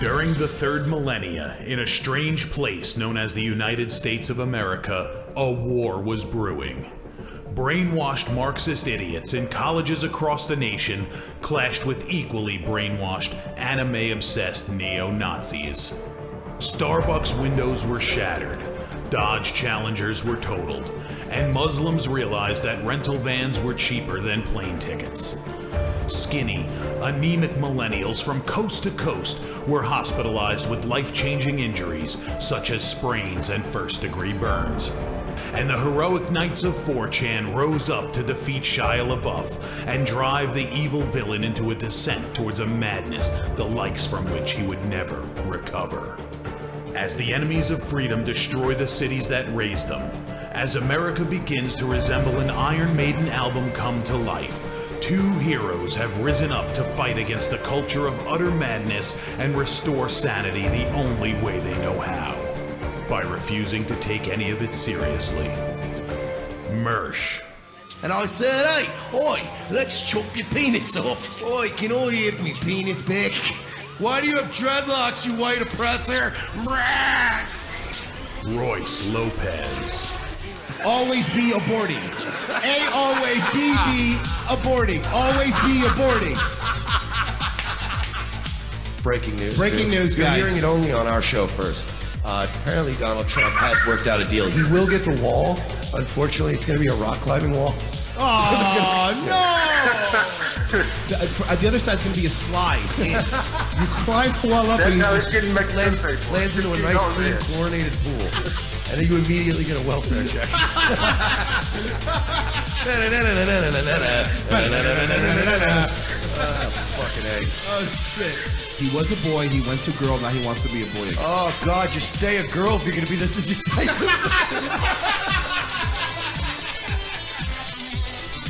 During the third millennia, in a strange place known as the United States of America, a war was brewing. Brainwashed Marxist idiots in colleges across the nation clashed with equally brainwashed, anime-obsessed neo-Nazis. Starbucks windows were shattered, Dodge Challengers were totaled, and Muslims realized that rental vans were cheaper than plane tickets. Skinny, anemic millennials from coast to coast were hospitalized with life-changing injuries such as sprains and first-degree burns. And the heroic knights of 4chan rose up to defeat Shia LaBeouf and drive the evil villain into a descent towards a madness the likes from which he would never recover. As the enemies of freedom destroy the cities that raised them, as America begins to resemble an Iron Maiden album come to life, two heroes have risen up to fight against the culture of utter madness and restore sanity the only way they know how, by refusing to take any of it seriously. Mersh. And I said, hey, oi, let's chop your penis off. Oi, can I have me penis back? Why do you have dreadlocks, you white oppressor? Royce Lopez. Always be aborting. A always be aborting. Always be aborting. Breaking news. Breaking news, You're guys. hearing it only on our show first. Apparently Donald Trump has worked out a deal. He will get the wall. Unfortunately, it's going to be a rock climbing wall. Oh, no! The other side's going to be a slide. You climb the wall up and you just lands into a nice, clean, chlorinated pool. And then you immediately get a welfare check. Fucking A. Oh, shit. He was a boy, he went to girl, now he wants to be a boy again. Oh, God, just stay a girl if you're going to be this indecisive.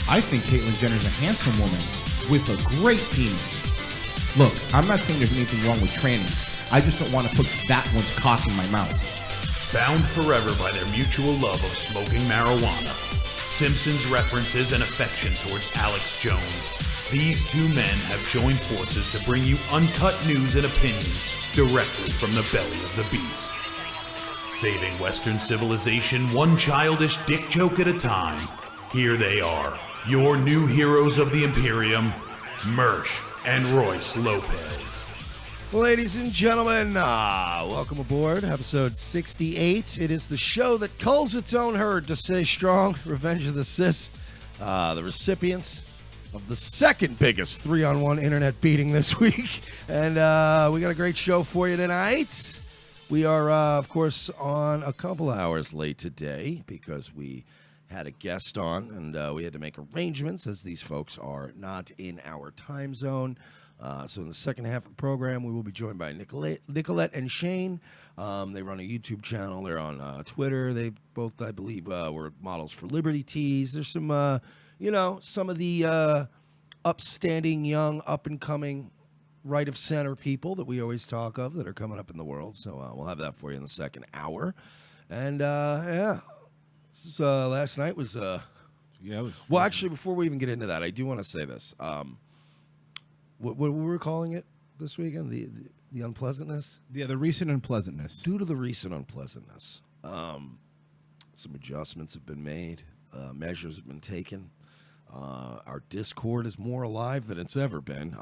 I think Caitlyn Jenner's a handsome woman with a great penis. Look, I'm not saying there's anything wrong with trannies. I just don't want to put that one's cock in my mouth. Bound forever by their mutual love of smoking marijuana, Simpsons references and affection towards Alex Jones, these two men have joined forces to bring you uncut news and opinions directly from the belly of the beast. Saving Western civilization one childish dick joke at a time, here they are, your new heroes of the Imperium, Mersh and Royce Lopez. Ladies and gentlemen, welcome aboard, episode 68. It is the show that culls its own herd to stay strong, Revenge of the Cis, the recipients of the second biggest 3-on-1 internet beating this week. And we got a great show for you tonight. We are, of course, on a couple hours late today because we had a guest on and we had to make arrangements as these folks are not in our time zone. So in the second half of the program, we will be joined by Nicolette and Shane. They run a YouTube channel. They're on Twitter. They both, I believe, were models for Liberty Tees. There's some, some of the upstanding, young, up-and-coming, right-of-center people that we always talk of that are coming up in the world. So we'll have that for you in the second hour. And, last night was... Well, actually, before we even get into that, I do want to say this. What we were calling it this weekend? The unpleasantness? Yeah, the recent unpleasantness. Due to the recent unpleasantness, some adjustments have been made. Measures have been taken. Our Discord is more alive than it's ever been.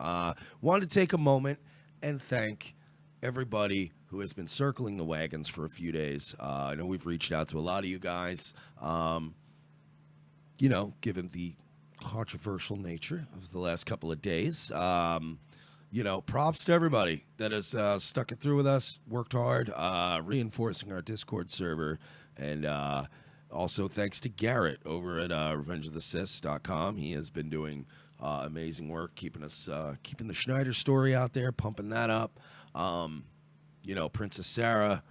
Wanted to take a moment and thank everybody who has been circling the wagons for a few days. I know we've reached out to a lot of you guys, given the controversial nature of the last couple of days. Props to everybody that has stuck it through with us, worked hard, reinforcing our Discord server, and also thanks to Garrett over at revengeofthecis.com. He has been doing amazing work, keeping the Schneider story out there, pumping that up. Princess Sarah,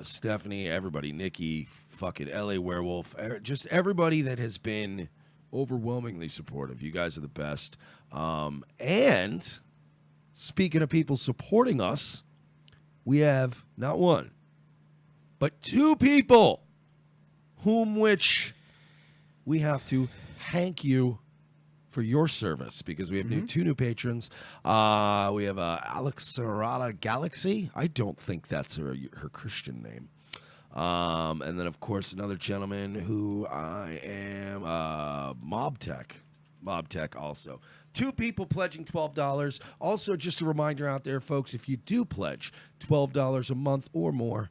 Stephanie, everybody, Nikki, fucking LA Werewolf, just everybody that has been overwhelmingly supportive. You guys are the best. And speaking of people supporting us, we have not one, but two people which we have to thank you for your service because we have two new patrons. We have Alexarada Galaxy. I don't think that's her Christian name. And then, of course, another gentleman who I am Mob Tech also. 2 people pledging $12. Also, just a reminder out there, folks, if you do pledge $12 a month or more,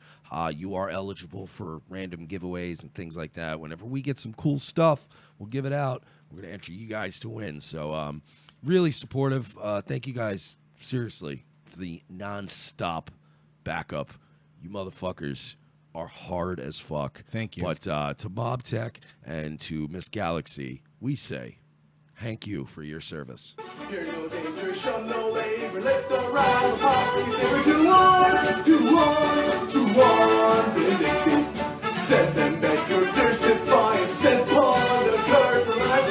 you are eligible for random giveaways and things like that. Whenever we get some cool stuff, we'll give it out. We're going to enter you guys to win. So, really supportive. Thank you guys, seriously, for the nonstop backup. You motherfuckers are hard as fuck. Thank you. But to Mob Tech and to Miss Galaxy, we say, thank you for your service. Fear no danger, shun no labor, let the ride apart. We say we're two arms in Dixie. Set them back, your thirst defiance, set upon the curse of life.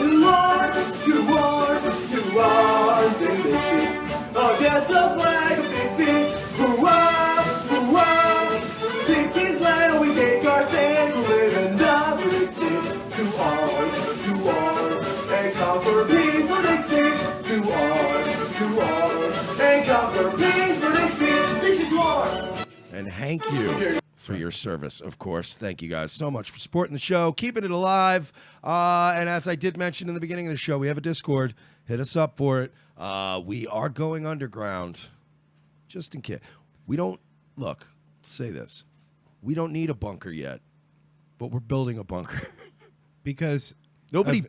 2 arms in Dixie. Against the flag of Dixie. Hoo-ah, Dixie's land, we take our stand, we live and die for Dixie. 2 arms, and conquer peace for Dixie. 2 arms, and conquer peace for Dixie. Dixie 2 arms. And thank you for your service, of course. Thank you guys so much for supporting the show, keeping it alive. And as I did mention in the beginning of the show, we have a Discord. Hit us up for it. We are going underground, just in case. We don't, look, say this. We don't need a bunker yet, but we're building a bunker. Because Nobody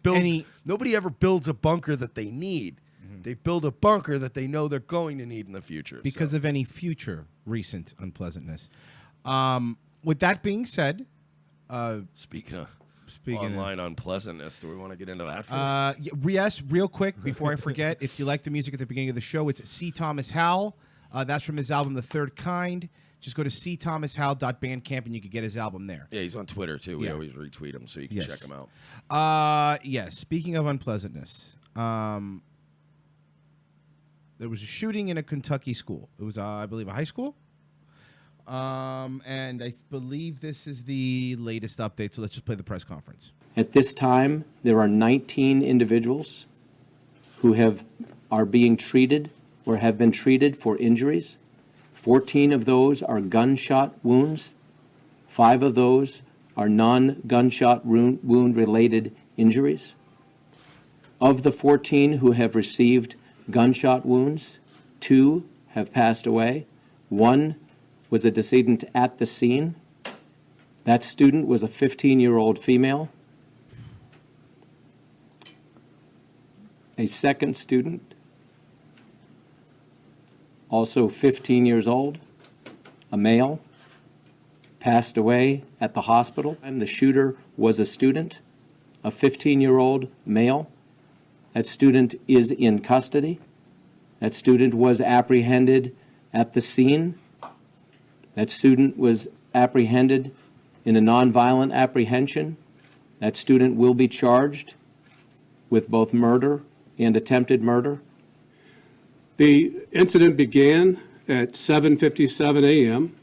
ever builds a bunker that they need. Mm-hmm. They build a bunker that they know they're going to need in the future. Because of any future recent unpleasantness. With that being said, speaking of online unpleasantness, do we want to get into that first? Yes, real quick before I forget, if you like the music at the beginning of the show, it's C. Thomas Howell. That's from his album The Third Kind. Just go to cthomashowl.bandcamp and you can get his album there. Yeah, he's on Twitter too. We always retweet him, so you can check him out. Yes. Speaking of unpleasantness, there was a shooting in a Kentucky school. It was, I believe, a high school. And I believe this is the latest update. So let's just play the press conference. At this time, there are 19 individuals who are being treated or have been treated for injuries. 14 of those are gunshot wounds. 5 of those are non-gunshot wound-related injuries. Of the 14 who have received gunshot wounds, 2 have passed away. 1 was a decedent at the scene. That student was a 15-year-old female. A second student, also 15 years old, a male, passed away at the hospital. And the shooter was a student, a 15-year-old male. That student is in custody. That student was apprehended at the scene. That student was apprehended in a nonviolent apprehension. That student will be charged with both murder and attempted murder. The incident began at 7:57 a.m.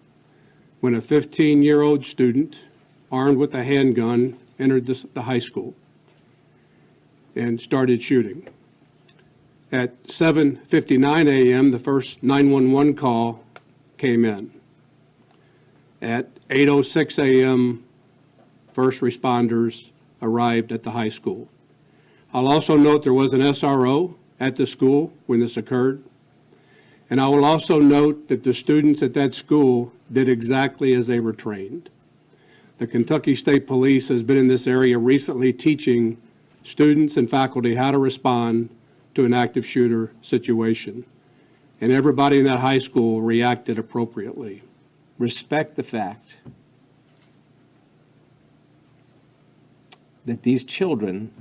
when a 15-year-old student armed with a handgun entered the high school and started shooting. At 7:59 a.m., the first 911 call came in. At 8:06 a.m., first responders arrived at the high school. I'll also note there was an SRO at the school when this occurred. And I will also note that the students at that school did exactly as they were trained. The Kentucky State Police has been in this area recently teaching students and faculty how to respond to an active shooter situation. And everybody in that high school reacted appropriately. Respect the fact that these children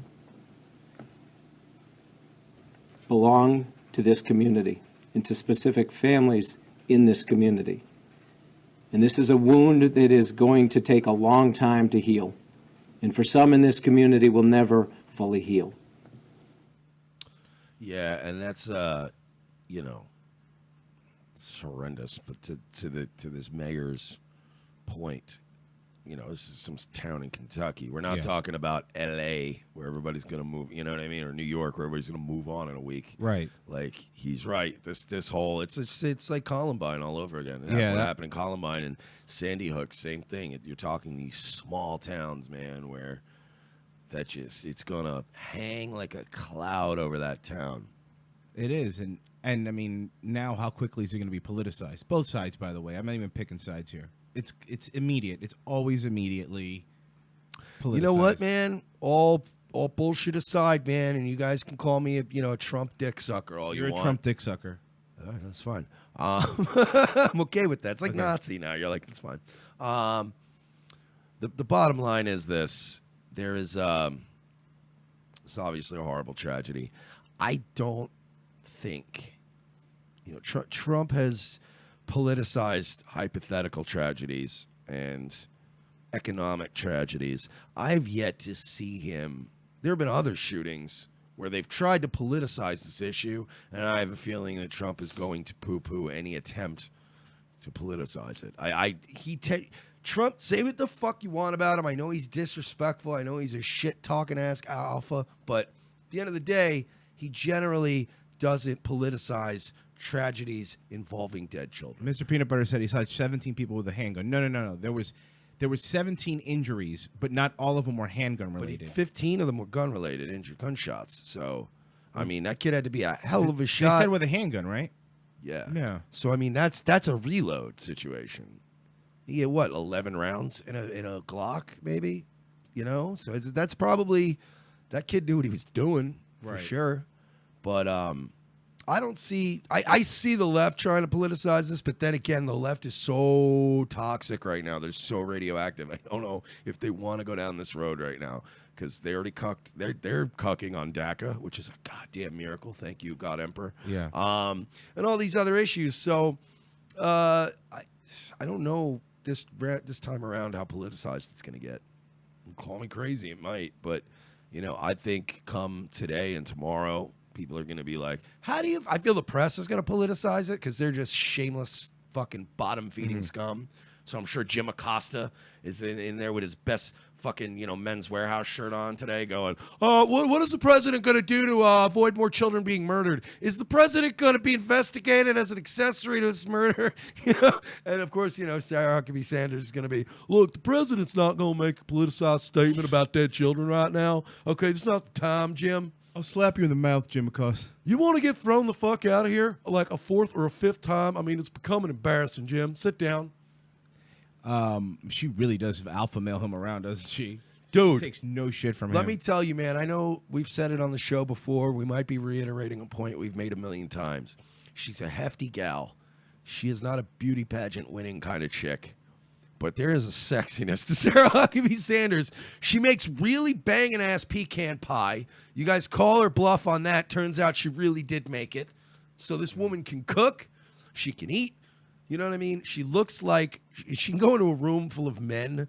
belong to this community and to specific families in this community. And this is a wound that is going to take a long time to heal. And for some in this community will never fully heal. Yeah, and that's it's horrendous. But to this mayor's point, this is some town in Kentucky. We're not Yeah. talking about L.A. where everybody's going to move, you know what I mean, or New York where everybody's going to move on in a week. Right. Like, he's right. This whole, it's like Columbine all over again. What happened in Columbine and Sandy Hook, same thing. You're talking these small towns, man, where it's going to hang like a cloud over that town. It is, and I mean, now how quickly is it going to be politicized? Both sides, by the way. I'm not even picking sides here. It's immediate. It's always immediately politicized. You know what, man? All bullshit aside, man, and you guys can call me a Trump dick sucker all You're you want. a Trump dick sucker. All right, that's fine. I'm okay with that. It's like Nazi now. You're like, it's fine. The bottom line is this. There is it's obviously a horrible tragedy. I don't think Trump has politicized hypothetical tragedies and economic tragedies. I've yet to see him. There have been other shootings where they've tried to politicize this issue, and I have a feeling that Trump is going to poo-poo any attempt to politicize it. Trump, say what the fuck you want about him. I know he's disrespectful. I know he's a shit-talking ass alpha, but at the end of the day, he generally doesn't politicize tragedies involving dead children. Mr. Peanut Butter said he saw 17 people with a handgun. No. There was 17 injuries, but not all of them were handgun related. 15 of them were gun-related, gunshots. So, I mean, that kid had to be a hell of a shot. They said with a handgun, right? Yeah. Yeah. So, I mean, that's a reload situation. You get, what, 11 rounds in a Glock, maybe? So that's probably, that kid knew what he was doing, for Right. sure. But I don't see, I see the left trying to politicize this, but then again, the left is so toxic right now. They're so radioactive. I don't know if they want to go down this road right now because they already cucked. They're cucking on DACA, which is a goddamn miracle. Thank you, God Emperor. Yeah. And all these other issues. So I don't know this time around how politicized it's going to get. Call me crazy, it might, but I think come today and tomorrow, people are going to be like, I feel the press is going to politicize it because they're just shameless fucking bottom-feeding scum. So I'm sure Jim Acosta is in there with his best fucking, Men's Warehouse shirt on today going, what is the president going to do to avoid more children being murdered? Is the president going to be investigated as an accessory to this murder? And of course, Sarah Huckabee Sanders is going to be, look, the president's not going to make a politicized statement about dead children right now. Okay, it's not the time, Jim. I'll slap you in the mouth, Jim Acosta. You want to get thrown the fuck out of here like a fourth or a fifth time? I mean, it's becoming embarrassing, Jim. Sit down. She really does alpha male him around, doesn't she? Dude. She takes no shit from him. Let me tell you, man, I know we've said it on the show before. We might be reiterating a point we've made a million times. She's a hefty gal. She is not a beauty pageant winning kind of chick. But there is a sexiness to Sarah Huckabee Sanders. She makes really banging ass pecan pie. You guys call her bluff on that. Turns out she really did make it. So this woman can cook. She can eat. You know what I mean? She looks like she can go into a room full of men,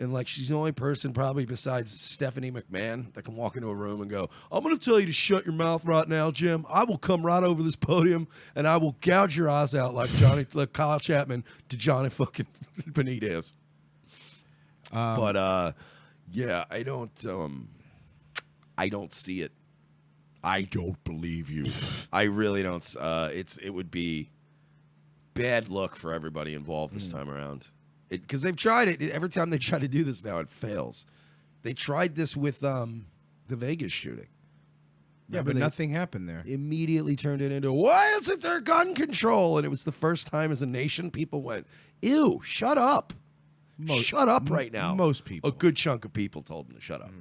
and like she's the only person probably besides Stephanie McMahon that can walk into a room and go, I'm going to tell you to shut your mouth right now, Jim. I will come right over this podium and I will gouge your eyes out like Kyle Chapman to Johnny fucking Benitez. But yeah, I don't see it. I don't believe you. I really don't. It would be bad luck for everybody involved this time around. Because they've tried it. Every time they try to do this now, it fails. They tried this with the Vegas shooting. Yeah, but nothing happened there. Immediately turned it into, why isn't there gun control? And it was the first time as a nation people went, ew, shut up. Shut up right now. Most people. A good chunk of people told them to shut up.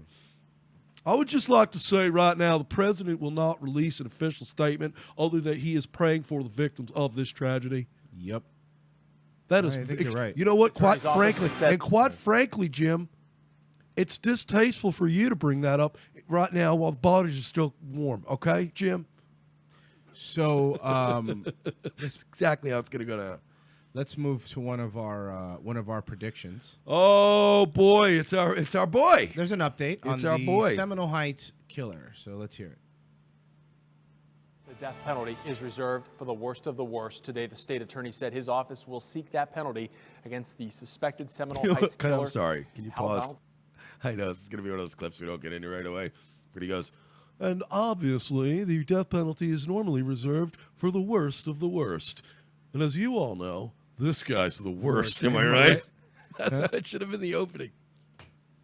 I would just like to say right now, the president will not release an official statement other than he is praying for the victims of this tragedy. Yep. That is, I think you're right. You know what? Quite Attorney's frankly, Jim, it's distasteful for you to bring that up right now while the bodies are still warm. Okay, Jim? So That's exactly how it's going to go down. let's move to one of our predictions. Oh boy, it's our boy. There's an update on It's our the boy. Seminole Heights killer. So let's hear it. The death penalty is reserved for the worst of the worst. Today, the state attorney said his office will seek that penalty against the suspected Seminole Heights killer. I'm sorry. Can you Hal pause? Donald. I know this is going to be one of those clips we don't get into right away. But he goes, and obviously the death penalty is normally reserved for the worst of the worst. And as you all know, this guy's the worst. Am I right? That's how it should have been the opening.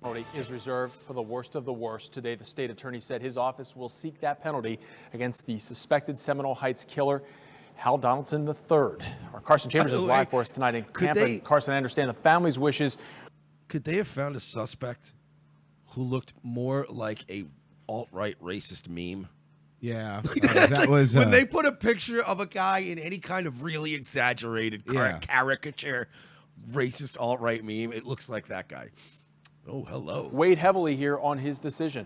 Penalty is reserved for the worst of the worst. Today, the state attorney said his office will seek that penalty against the suspected Seminole Heights killer, Hal Donaldson III. Our Carson Chambers is live for us tonight in Tampa. And Carson, I understand the family's wishes. Could they have found a suspect who looked more like a alt-right racist meme? Yeah, that was when they put a picture of a guy in any kind of really exaggerated caricature, racist alt-right meme. It looks like that guy. Oh, hello. Weighed heavily here on his decision.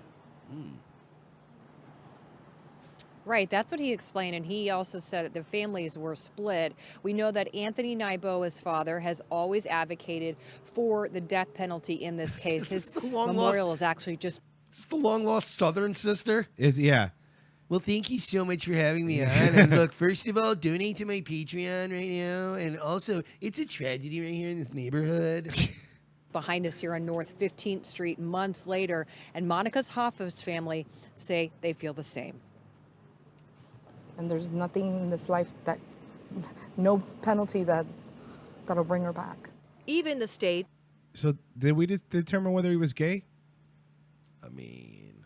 Right, that's what he explained, and he also said that the families were split. We know that Anthony Naiboa's father has always advocated for the death penalty in this case. His memorial is actually just... It's the long-lost Southern sister. Yeah. Well, thank you so much for having me on. And look, first of all, donate to my Patreon right now. And also, it's a tragedy right here in this neighborhood. behind us here on North 15th Street months later, and Monica's Hoffa's family say they feel the same. And there's nothing in this life that, no penalty that'll bring her back. Even the state. So did we just determine whether he was gay? I mean,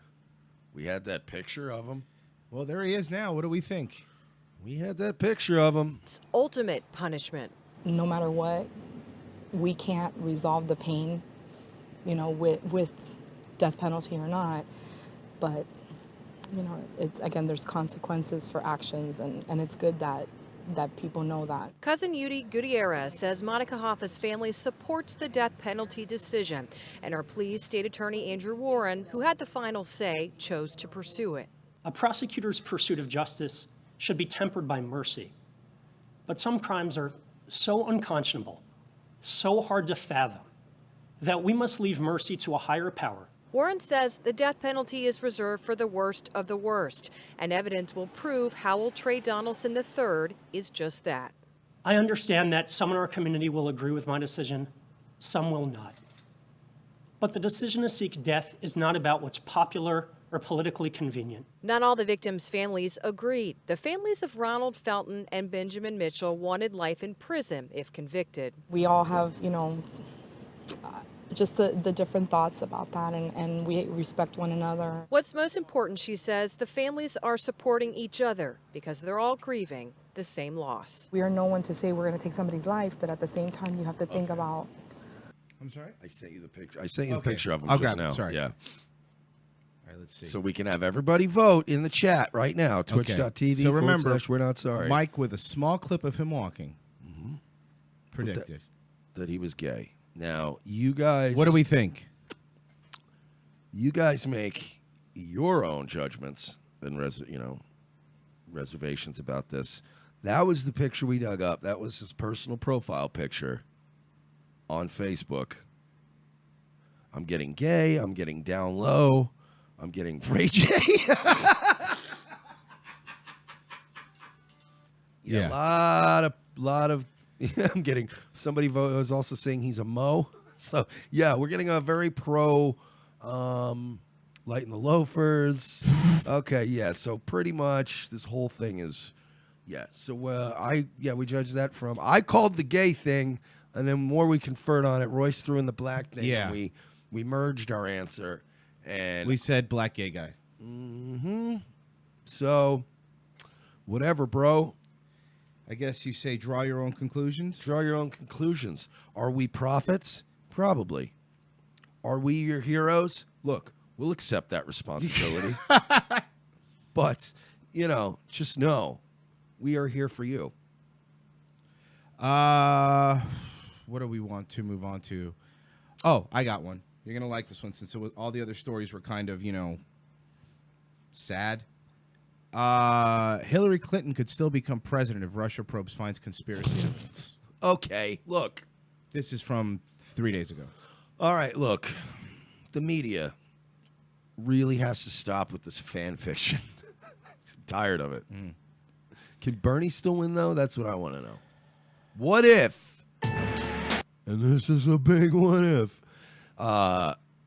we had that picture of him. Well, there he is now. What do we think? We had that picture of him. It's ultimate punishment. No matter what, we can't resolve the pain, you know, with death penalty or not. But, you know, it's, again, there's consequences for actions, and it's good that people know that. Cousin Yudi Gutierrez says Monica Hoffa's family supports the death penalty decision and are pleased State Attorney Andrew Warren, who had the final say, chose to pursue it. A prosecutor's pursuit of justice should be tempered by mercy. But some crimes are so unconscionable, so hard to fathom, that we must leave mercy to a higher power. Warren says the death penalty is reserved for the worst of the worst, and evidence will prove Howell Trey Donaldson III is just that. I understand that some in our community will agree with my decision, some will not. But the decision to seek death is not about what's popular or politically convenient. Not all the victims' families agreed. The families of Ronald Felton and Benjamin Mitchell wanted life in prison if convicted. We all have, you know, just the different thoughts about that, and we respect one another. What's most important, she says, the families are supporting each other because they're all grieving the same loss. We are no one to say we're going to take somebody's life, but at the same time, you have to think about. I'm sorry? I sent you the picture. I sent you the picture of him I'll just grab it. now. Sorry. Yeah. All right, let's see. So we can have everybody vote in the chat right now. Twitch.tv. So remember, we're not sorry. Mike with a small clip of him walking predicted that he was gay. Now, you guys. What do we think? You guys make your own judgments and reservations about this. That was the picture we dug up. That was his personal profile picture on Facebook. I'm getting gay. I'm getting down low. I'm getting Ray J. Yeah. A lot of. I'm getting. Somebody was also saying he's a mo. So yeah, we're getting a very pro. Lighten the loafers. Okay, yeah. So pretty much this whole thing is, yeah. So we judged that from. I called the gay thing, and then more we conferred on it. Royce threw in the black thing. Yeah. And we merged our answer, and We said black gay guy. so whatever, bro. I guess you say draw your own conclusions. Draw your own conclusions. Are we prophets? Probably. Are we your heroes? Look, we'll accept that responsibility. But, just know we are here for you. What do we want to move on to? Oh, I got one. You're going to like this one since all the other stories were kind of, sad. Hillary Clinton could still become president if Russia probes finds conspiracy evidence. Okay, look. This is from 3 days ago. All right, look. The media really has to stop with this fan fiction. I'm tired of it. Can Bernie still win, though? That's what I want to know. What if, and this is a big what if,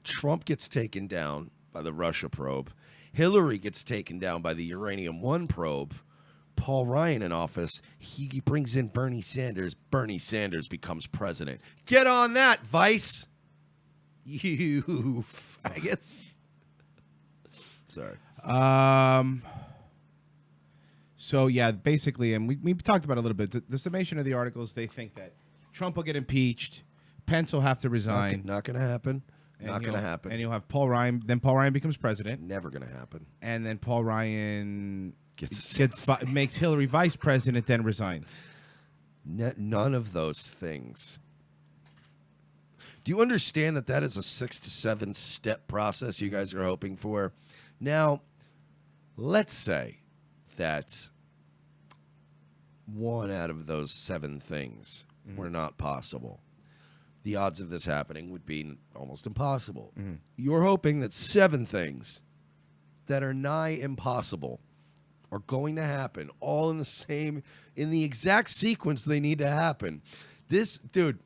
Trump gets taken down by the Russia probe, Hillary gets taken down by the Uranium One probe, Paul Ryan in office, he brings in Bernie Sanders becomes president. Get on that, Vice. You faggots. Sorry. So, yeah, basically, and we talked about it a little bit. The summation of the articles, they think that Trump will get impeached, Pence will have to resign. Not going to happen. and Not going to you'll- happen. And you'll have Paul Ryan. Then Paul Ryan becomes president. Never going to happen. And then Paul Ryan Gets makes Hillary vice president, then resigns. None of those things. Do you understand that that is a 6 to 7 step process you guys are hoping for? Now, let's say that one out of those 7 things were not possible. The odds of this happening would be almost impossible. You're hoping that 7 things that are nigh impossible are going to happen all in the exact sequence they need to happen. Dude,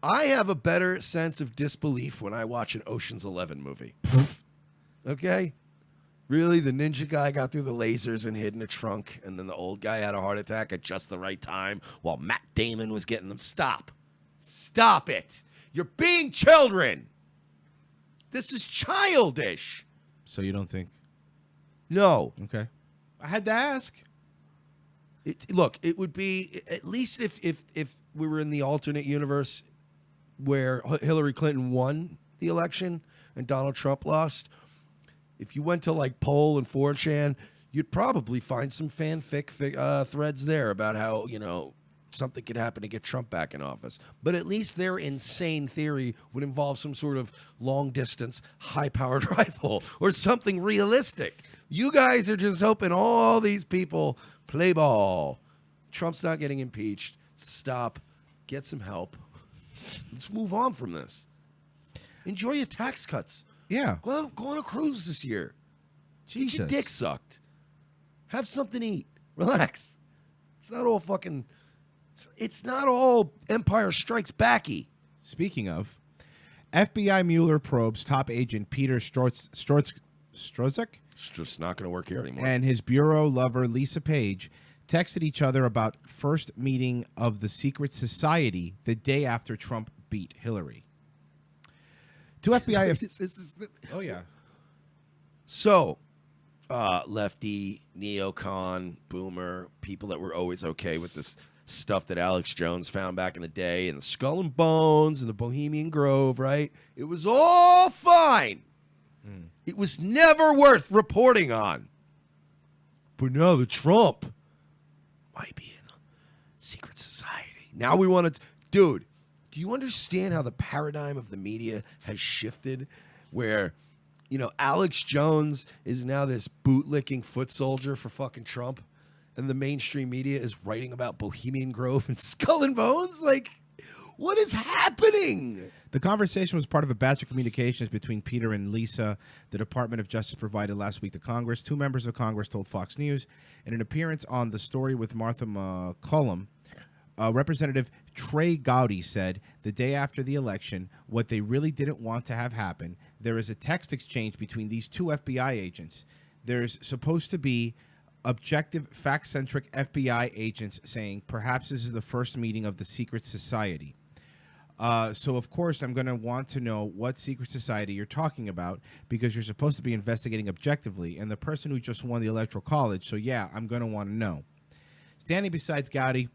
I have a better sense of disbelief when I watch an Ocean's 11 movie. Okay? Really? The ninja guy got through the lasers and hid in a trunk, and then the old guy had a heart attack at just the right time while Matt Damon was getting them. Stop. Stop it. You're being children. This is childish. So you don't think? No. Okay. I had to ask. Look, it would be, at least if we were in the alternate universe where Hillary Clinton won the election and Donald Trump lost, if you went to like Poll and 4chan, you'd probably find some fanfic threads there about how, something could happen to get Trump back in office. But at least their insane theory would involve some sort of long-distance, high-powered rifle or something realistic. You guys are just hoping all these people play ball. Trump's not getting impeached. Stop. Get some help. Let's move on from this. Enjoy your tax cuts. Yeah. Go on a cruise this year. Get your dick sucked. Have something to eat. Relax. It's not all fucking... It's not all Empire Strikes Backy. Speaking of, FBI Mueller probes top agent Peter Strzok? It's just not going to work here anymore. And his bureau lover Lisa Page texted each other about first meeting of the secret society the day after Trump beat Hillary. Two FBI... Oh, yeah. So, lefty, neocon, boomer, people that were always okay with this stuff that Alex Jones found back in the day and the Skull and Bones and the Bohemian Grove, right? It was all fine. It was never worth reporting on. But now the Trump might be in a secret society. Now we want to... Dude, do you understand how the paradigm of the media has shifted where, Alex Jones is now this bootlicking foot soldier for fucking Trump, and the mainstream media is writing about Bohemian Grove and Skull and Bones? Like, what is happening? The conversation was part of a batch of communications between Peter and Lisa the Department of Justice provided last week to Congress. 2 members of Congress told Fox News in an appearance on The Story with Martha McCollum. Representative Trey Gowdy said the day after the election, what they really didn't want to have happen, there is a text exchange between these 2 FBI agents. There's supposed to be objective, fact-centric FBI agents saying, perhaps this is the first meeting of the secret society. So, of course, I'm going to want to know what secret society you're talking about because you're supposed to be investigating objectively, and the person who just won the Electoral College, so yeah, I'm going to want to know. Standing beside Gowdy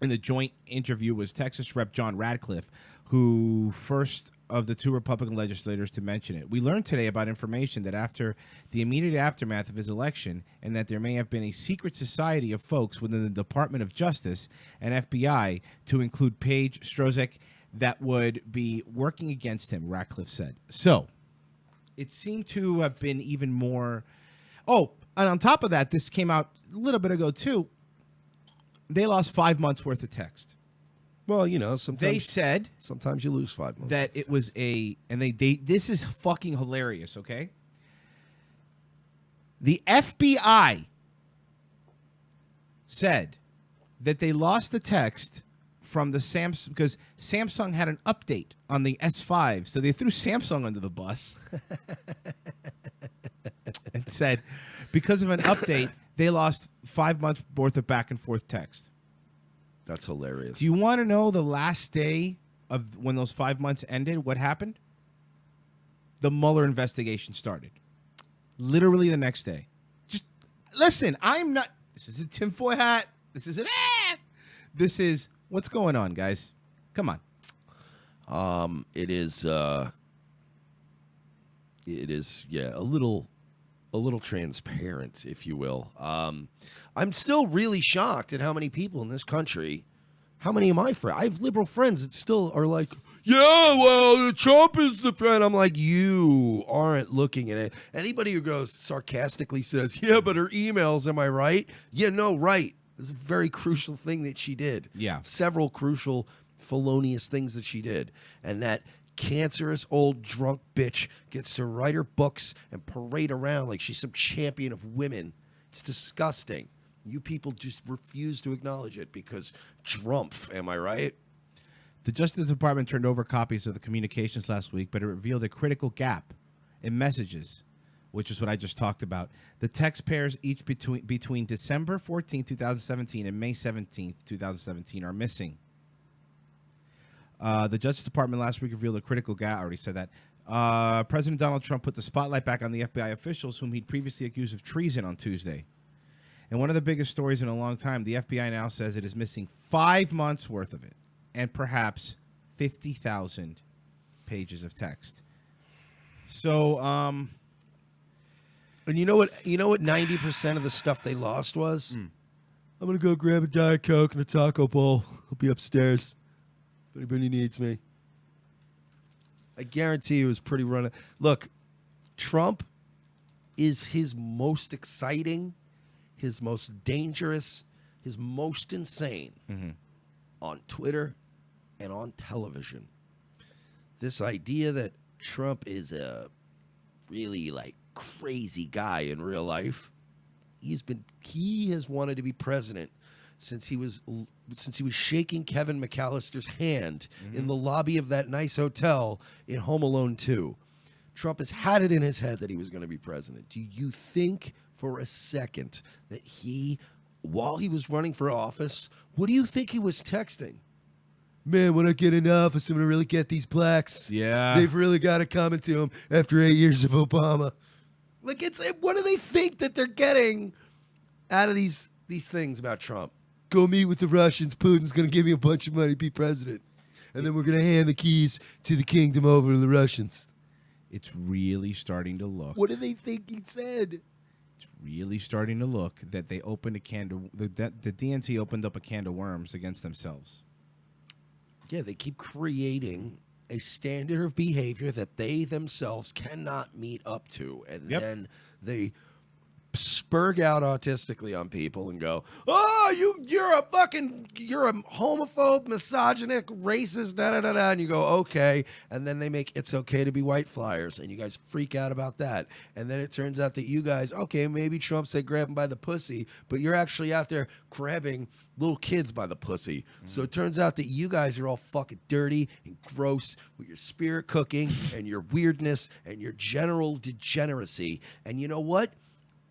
in the joint interview was Texas Rep. John Radcliffe, who first of the 2 Republican legislators to mention it. We learned today about information that after the immediate aftermath of his election and that there may have been a secret society of folks within the Department of Justice and FBI to include Page, Strzok, that would be working against him, Radcliffe said. So, it seemed to have been even more... Oh, and on top of that, this came out a little bit ago, too. They lost 5 months' worth of text. Well, sometimes... They said... Sometimes you lose 5 months. That it was a... And they this is fucking hilarious, okay? The FBI said that they lost the text from the Samsung because Samsung had an update on the S5, so they threw Samsung under the bus and said because of an update they lost 5 months worth of back and forth text. That's hilarious. Do you want to know the last day of when those 5 months ended? What happened? The Mueller investigation started. Literally the next day. Just listen, I'm not. This is a tinfoil hat. This is an This is what's going on, guys. Come on. It is a little transparent, if you will. I'm still really shocked at how many people in this country, how many of my friends, I have liberal friends that still are like, yeah, well, Trump is the friend. I'm like, you aren't looking at it. Anybody who goes sarcastically says, yeah, but her emails, am I right? Yeah, no, right. It's a very crucial thing that she did. Yeah. Several crucial felonious things that she did. And that cancerous old drunk bitch gets to write her books and parade around like she's some champion of women. It's disgusting. You people just refuse to acknowledge it because Trump, am I right? The Justice Department turned over copies of the communications last week, but it revealed a critical gap in messages, which is what I just talked about. The text pairs each between December 14, 2017 and May 17, 2017 are missing. The Justice Department last week revealed a critical gap. I already said that. President Donald Trump put the spotlight back on the FBI officials whom he'd previously accused of treason on Tuesday. And one of the biggest stories in a long time, the FBI now says it is missing 5 months worth of it and perhaps 50,000 pages of text. So, and you know what 90% of the stuff they lost was? I'm going to go grab a Diet Coke and a taco bowl. I'll be upstairs if anybody needs me. I guarantee you it was pretty running. Look, Trump is his most exciting, his most dangerous, his most insane on Twitter and on television. This idea that Trump is a really crazy guy in real life. He has wanted to be president since he was shaking Kevin McAllister's hand in the lobby of that nice hotel in Home Alone 2. Trump has had it in his head that he was going to be president. Do you think for a second that while he was running for office, what do you think he was texting? Man, when I get in office, I'm going to really get these blacks. Yeah. They've really got it coming to them after 8 years of Obama. What do they think that they're getting out of these things about Trump? Go meet with the Russians. Putin's going to give me a bunch of money to be president. And then we're going to hand the keys to the kingdom over to the Russians. it's really starting to look. What do they think he said? It's really starting to look that they opened a can the DNC opened up a can of worms against themselves. Yeah, they keep creating a standard of behavior that they themselves cannot meet up to. And then they spurg out autistically on people and go, oh, you're a homophobe, misogynic, racist, da-da-da-da. And you go, okay. And then they make It's Okay to Be White flyers. And you guys freak out about that. And then it turns out that you guys, okay, maybe Trump said grab him by the pussy, but you're actually out there grabbing little kids by the pussy. So it turns out that you guys are all fucking dirty and gross with your spirit cooking and your weirdness and your general degeneracy. And you know what?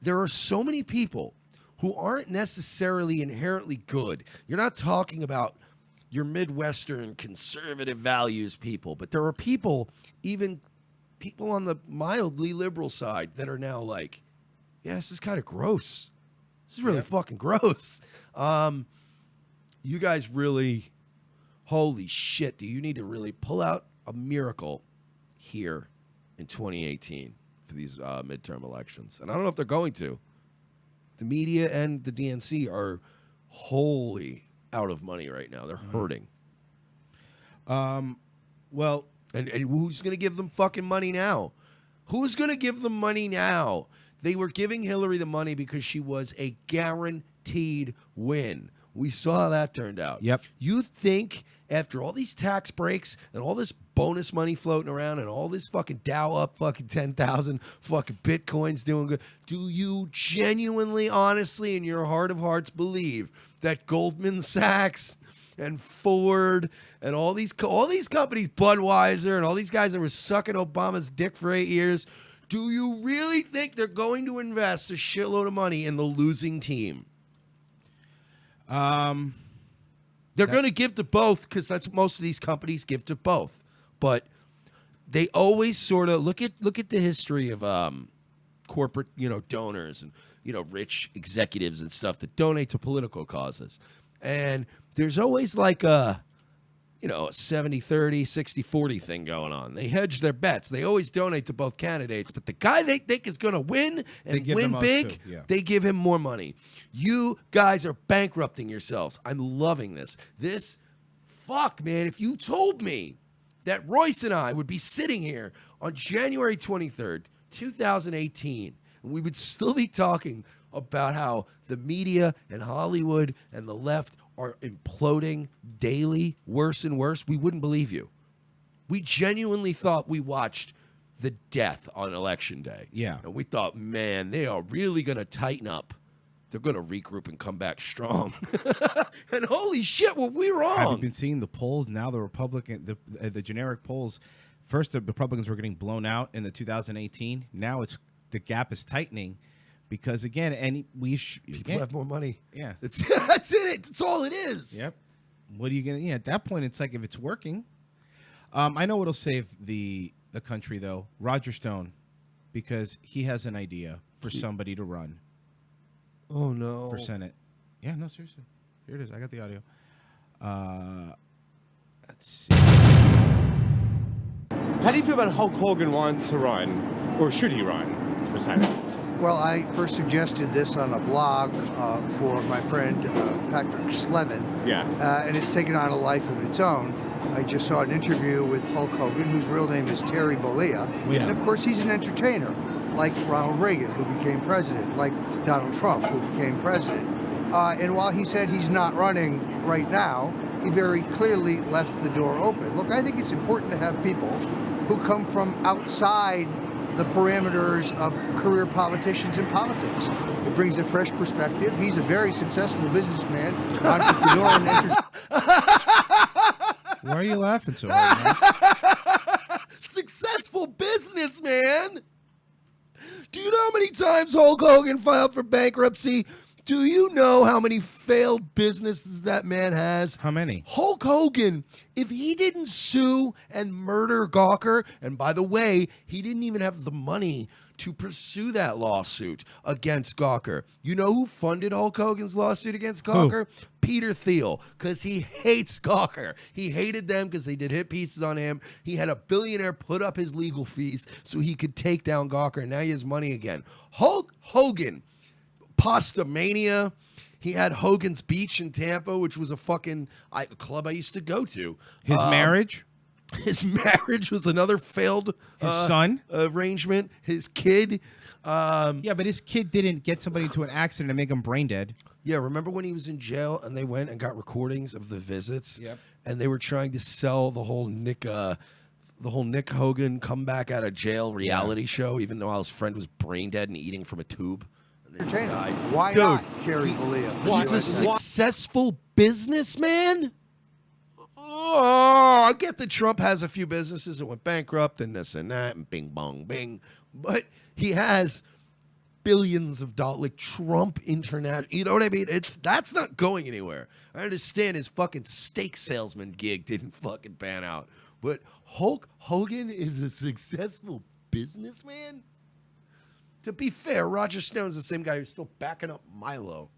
There are so many people who aren't necessarily inherently good. You're not talking about your Midwestern conservative values people, but there are people, even people on the mildly liberal side, that are now like, yeah, this is kind of gross. This is really fucking gross. You guys really, holy shit, do you need to really pull out a miracle here in 2018 for these midterm elections? And I don't know if they're going to. The media and the DNC are wholly out of money right now. They're hurting. Well, and who's going to give them fucking money now? Who's going to give them money now? They were giving Hillary the money because she was a guaranteed win. We saw how that turned out. Yep. You think after all these tax breaks and all this bonus money floating around and all this fucking Dow up fucking 10,000 fucking Bitcoins doing good, do you genuinely, honestly, in your heart of hearts believe that Goldman Sachs and Ford and all these companies, Budweiser and all these guys that were sucking Obama's dick for 8 years, do you really think they're going to invest a shitload of money in the losing team? They're going to give to both because that's most of these companies give to both. But they always sort of look at the history of corporate, donors and rich executives and stuff that donate to political causes. And there's always like a 70-30, 60-40 thing going on. They hedge their bets. They always donate to both candidates, but the guy they think is going to win and win big, they give him more money. You guys are bankrupting yourselves. I'm loving this. Fuck, man, if you told me that Royce and I would be sitting here on January 23rd, 2018, and we would still be talking about how the media and Hollywood and the left are imploding daily, worse and worse, we wouldn't believe you. We genuinely thought we watched the death on Election Day. Yeah. And we thought, man, they are really going to tighten up. They're going to regroup and come back strong. And holy shit, were we wrong. Have you been seeing the polls now? The generic polls, first the Republicans were getting blown out in the 2018. Now the gap is tightening. Because again, people have more money. Yeah, that's it. That's all it is. Yep. What are you gonna? Yeah, at that point, it's like if it's working. I know what'll save the country though. Roger Stone, because he has an idea for somebody to run. Oh no. For Senate. Yeah, no, seriously. Here it is. I got the audio. Let's see. How do you feel about Hulk Hogan wanting to run, or should he run for Senate? Well, I first suggested this on a blog for my friend Patrick Slevin. Yeah. And it's taken on a life of its own. I just saw an interview with Hulk Hogan, whose real name is Terry Bollea. And of course, he's an entertainer, like Ronald Reagan, who became president, like Donald Trump, who became president. And while he said he's not running right now, he very clearly left the door open. Look, I think it's important to have people who come from outside the parameters of career politicians in politics. It brings a fresh perspective. He's a very successful businessman, entrepreneur, and Why are you laughing so hard, man? Successful businessman? Do you know how many times Hulk Hogan filed for bankruptcy? Do you know how many failed businesses that man has? How many? Hulk Hogan, if he didn't sue and murder Gawker, and by the way, he didn't even have the money to pursue that lawsuit against Gawker. You know who funded Hulk Hogan's lawsuit against Gawker? Who? Peter Thiel, because he hates Gawker. He hated them because they did hit pieces on him. He had a billionaire put up his legal fees so he could take down Gawker, and now he has money again. Hulk Hogan, Pasta Mania. He had Hogan's Beach in Tampa, which was a fucking club I used to go to. His marriage? His marriage was another failed son arrangement. His kid. Yeah, but his kid didn't get somebody into an accident and make him brain dead. Yeah, remember when he was in jail and they went and got recordings of the visits? Yep. And they were trying to sell the whole Nick Hogan comeback out of jail reality show, even though his friend was brain dead and eating from a tube. Why Dude, not Terry Bollea? He's a successful businessman? Oh, I get that Trump has a few businesses that went bankrupt and this and that and bing, bong, bing. But he has billions of dollars, like Trump International. You know what I mean? That's not going anywhere. I understand his fucking steak salesman gig didn't fucking pan out. But Hulk Hogan is a successful businessman? To be fair, Roger Stone's the same guy who's still backing up Milo.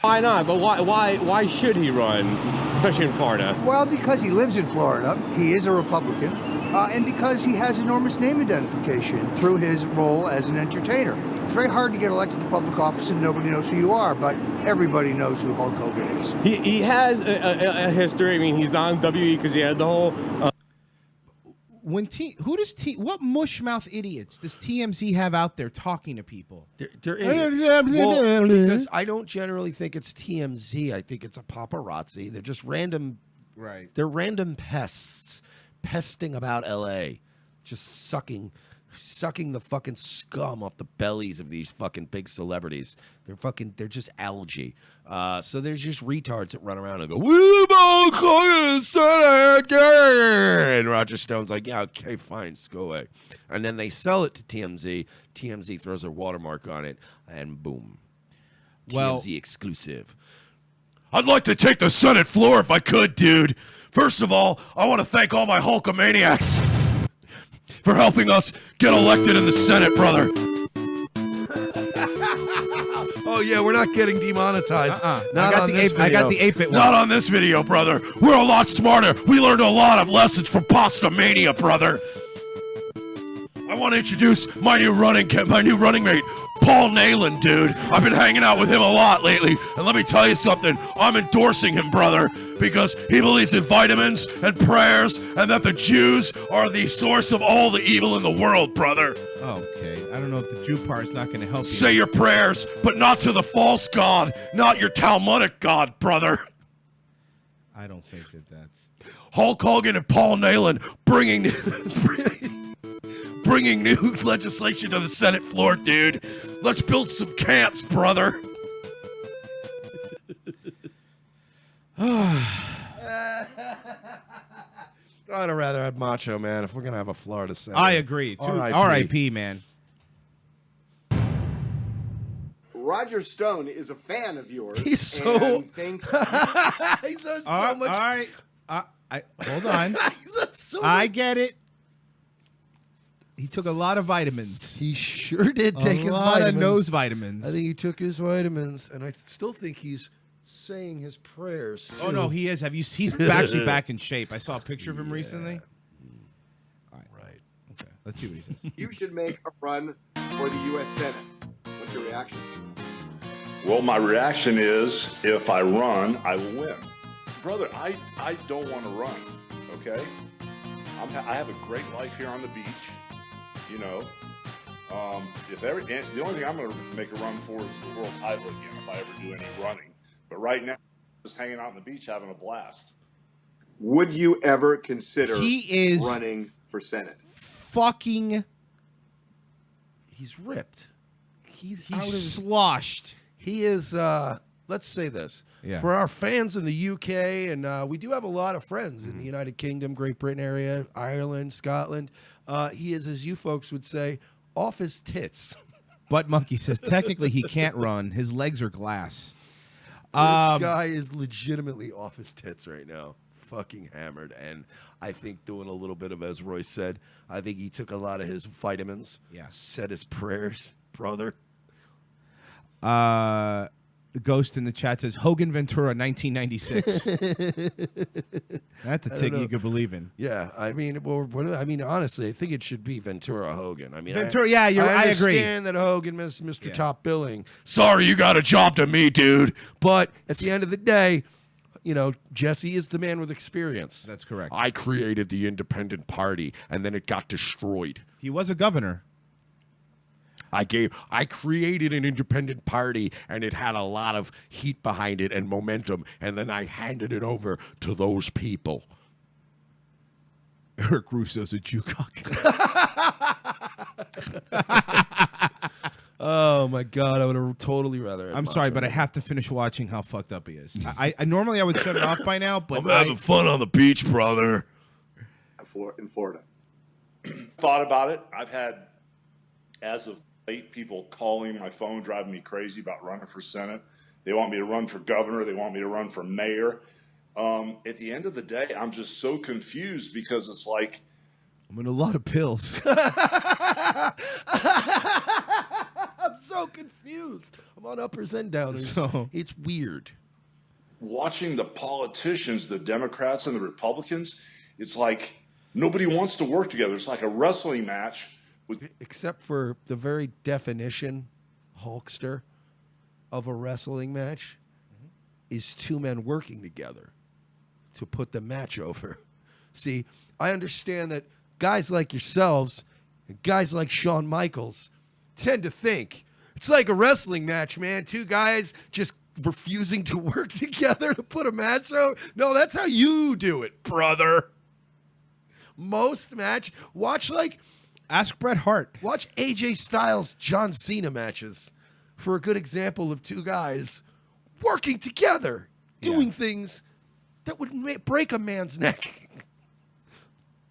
Why not? But why should he run, especially in Florida? Well, because he lives in Florida, he is a Republican, and because he has enormous name identification through his role as an entertainer. It's very hard to get elected to public office if nobody knows who you are, but everybody knows who Hulk Hogan is. He has a history. I mean, he's on WWE because he had the whole... what mushmouth idiots does TMZ have out there talking to people? They're idiots. Well, because I don't generally think it's TMZ. I think it's a paparazzi. They're just random. Right. They're random pests, pesting about LA, just sucking the fucking scum off the bellies of these fucking big celebrities. They're just algae. So there's just retards that run around and go, "We both call Senate," and Roger Stone's like, "Yeah, okay, fine, just go away." And then they sell it to TMZ. TMZ throws a watermark on it, and boom, TMZ exclusive. I'd like to take the Senate floor if I could, dude. First of all, I want to thank all my Hulkamaniacs for helping us get elected in the Senate, brother. Oh, yeah, we're not getting demonetized. Not on this video. I got the 8-bit one. Not on this video, brother. We're a lot smarter. We learned a lot of lessons from Pasta Mania, brother. I want to introduce my new running mate, Paul Nalen, dude. I've been hanging out with him a lot lately, and let me tell you something. I'm endorsing him, brother, because he believes in vitamins and prayers, and that the Jews are the source of all the evil in the world, brother. Okay, I don't know if the Jew part is not going to help you. Say your prayers, but not to the false god, not your Talmudic god, brother. I don't think that's... Hulk Hogan and Paul Nalen bringing new legislation to the Senate floor, dude. Let's build some camps, brother. I'd rather have Macho Man if we're going to have a Florida Senate. I agree. R.I.P., man. Roger Stone is a fan of yours. He's so... And thinks he's on so much... All right. Hold on. He's on so I get it. He took a lot of vitamins. He sure did take his vitamins. A lot of nose vitamins. I think he took his vitamins, and I still think he's saying his prayers, too. Oh, no, he is. He's actually back in shape. I saw a picture of him recently. All right. Okay, let's see what he says. you should make a run for the U.S. Senate. What's your reaction? Well, my reaction is, if I run, I will win. Brother, I don't want to run, okay? I have a great life here on the beach, you know. The only thing I'm going to make a run for is the world title again if I ever do any running. But right now, I'm just hanging out on the beach having a blast. Would you ever consider running for Senate? He's ripped. He's sloshed. He is, let's say this. Yeah. For our fans in the UK, and we do have a lot of friends in the United Kingdom, Great Britain area, Ireland, Scotland. He is, as you folks would say, off his tits. Butt Monkey says technically he can't run. His legs are glass. This guy is legitimately off his tits right now. Fucking hammered. And I think doing a little bit of, as Roy said, I think he took a lot of his vitamins. Yeah. Said his prayers, brother. Ghost in the chat says Hogan Ventura 1996. That's a ticket you could believe in. Yeah, I mean, honestly, I think it should be Ventura Hogan. I mean, Ventura, I agree. I understand that Hogan missed Mr. Top Billing. Sorry, you got a job to me, dude. But at the end of the day, you know, Jesse is the man with experience. That's correct. I created the Independent Party, and then it got destroyed. He was a governor. I created an independent party, and it had a lot of heat behind it and momentum, and then I handed it over to those people. Eric Russo's a Jewcock. Oh my God, I would have totally rather. I'm sorry, but I have to finish watching how fucked up he is. I normally I would shut it off by now, but I'm having fun on the beach, brother. In Florida. Thought about it. I've had, as of late, people calling my phone, driving me crazy about running for Senate. They want me to run for governor. They want me to run for mayor. At the end of the day, I'm just so confused because it's like, I'm in a lot of pills. I'm so confused. I'm on uppers and downers. It's weird. Watching the politicians, the Democrats and the Republicans, it's like nobody wants to work together. It's like a wrestling match. Except for the very definition, Hulkster, of a wrestling match is two men working together to put the match over. See, I understand that guys like yourselves and guys like Shawn Michaels tend to think it's like a wrestling match, man. Two guys just refusing to work together to put a match over. No, that's how you do it, brother. Most match, ask Bret Hart. Watch AJ Styles, John Cena matches for a good example of two guys working together, doing things that would break a man's neck.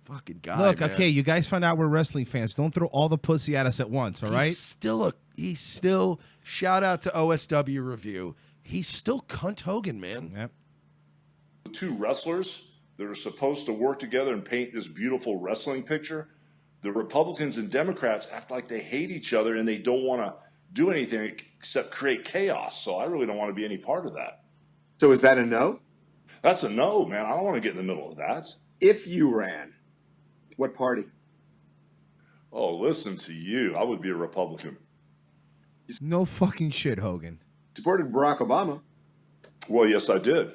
Fucking guy. Look, man. okay, you guys find out we're wrestling fans. Don't throw all the pussy at us at once, all right? He's still shout out to OSW Review. He's still Cunt Hogan, man. Yep. The two wrestlers that are supposed to work together and paint this beautiful wrestling picture, the Republicans and Democrats act like they hate each other and they don't want to do anything except create chaos. So I really don't want to be any part of that. So is that a no? That's a no, man. I don't want to get in the middle of that. If you ran, what party? Oh, listen to you. I would be a Republican. No fucking shit, Hogan. Supported Barack Obama. Well, yes, I did.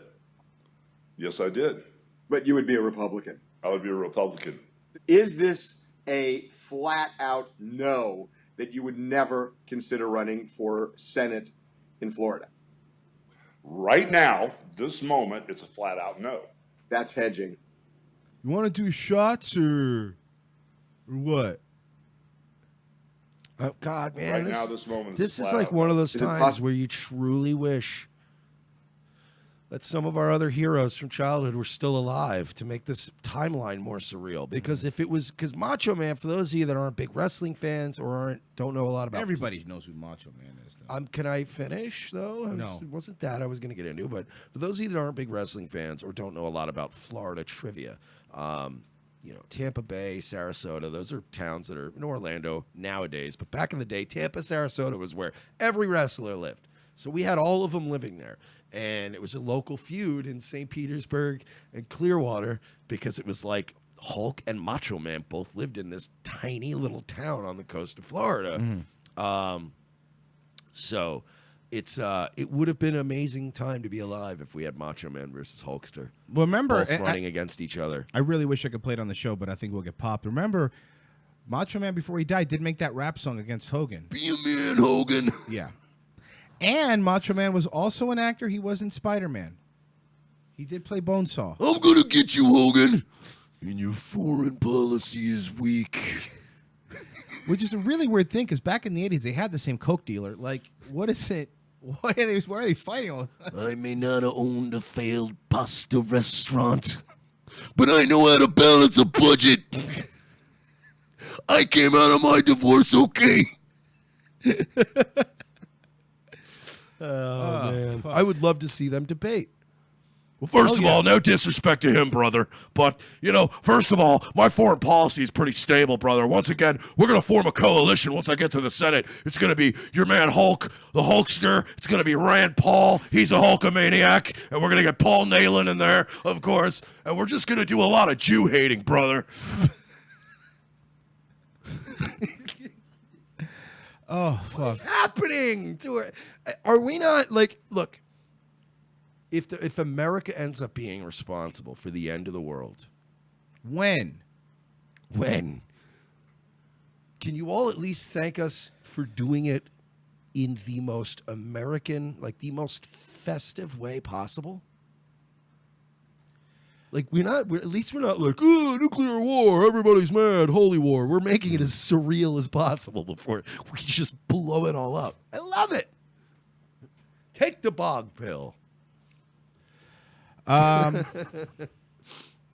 Yes, I did. But you would be a Republican. I would be a Republican. Is this a flat-out no that you would never consider running for Senate in Florida? Right now, this moment, it's a flat-out no. That's hedging. You want to do shots or what? Oh, God, man. Right now, this moment This is is flat like out one of no. those Is it times possible? where you truly wish that some of our other heroes from childhood were still alive to make this timeline more surreal. Because if it was, because Macho Man, for those of you that aren't big wrestling fans or don't know a lot about, Everybody knows who Macho Man is, though. Can I finish though? No. It wasn't that I was going to get into, but for those of you that aren't big wrestling fans or don't know a lot about Florida trivia, Tampa Bay, Sarasota, those are towns that are in Orlando nowadays, but back in the day, Tampa, Sarasota was where every wrestler lived. So we had all of them living there. And it was a local feud in St. Petersburg and Clearwater because it was like Hulk and Macho Man both lived in this tiny little town on the coast of Florida. So it would have been an amazing time to be alive if we had Macho Man versus Hulkster. Well, remember, both running against each other. I really wish I could play it on the show, but I think we'll get popped. Remember, Macho Man, before he died, did make that rap song against Hogan. Be a man, Hogan. Yeah. And Macho Man was also an actor. He was in Spider-Man. He did play Bonesaw. I'm going to get you, Hogan. And your foreign policy is weak. Which is a really weird thing, because back in the 80s, they had the same Coke dealer. Like, what is it? Why are they fighting all the time? I may not have owned a failed pasta restaurant, but I know how to balance a budget. I came out of my divorce okay. Oh, man. I would love to see them debate. Well, first of all, no disrespect to him, brother. But, first of all, my foreign policy is pretty stable, brother. Once again, we're going to form a coalition once I get to the Senate. It's going to be your man Hulk, the Hulkster. It's going to be Rand Paul. He's a Hulkamaniac. And we're going to get Paul Neyland in there, of course. And we're just going to do a lot of Jew-hating, brother. Oh, fuck. What's happening to her? Are we not, look, if America ends up being responsible for the end of the world. When? Can you all at least thank us for doing it in the most American, the most festive way possible? We're not like, oh, nuclear war, everybody's mad, holy war. We're making it as surreal as possible before we just blow it all up. I love it. Take the bog pill.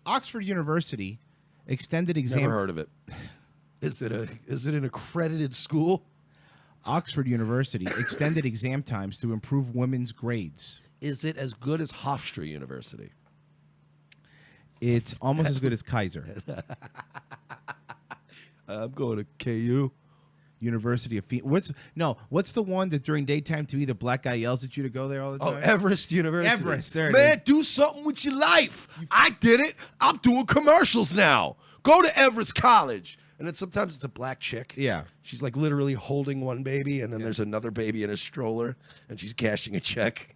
Oxford University extended exam. Never heard of it. Is it an accredited school? Oxford University extended exam times to improve women's grades. Is it as good as Hofstra University? It's almost as good as Kaiser. I'm going to KU. University of Phoenix. What's the one that during daytime TV the black guy yells at you to go there all the time? Oh, Everest University. Everest, there it Man, is. do something with your life. I did it. I'm doing commercials now. Go to Everest College. And then sometimes it's a black chick. Yeah. She's literally holding one baby, and then there's another baby in a stroller, and she's cashing a check.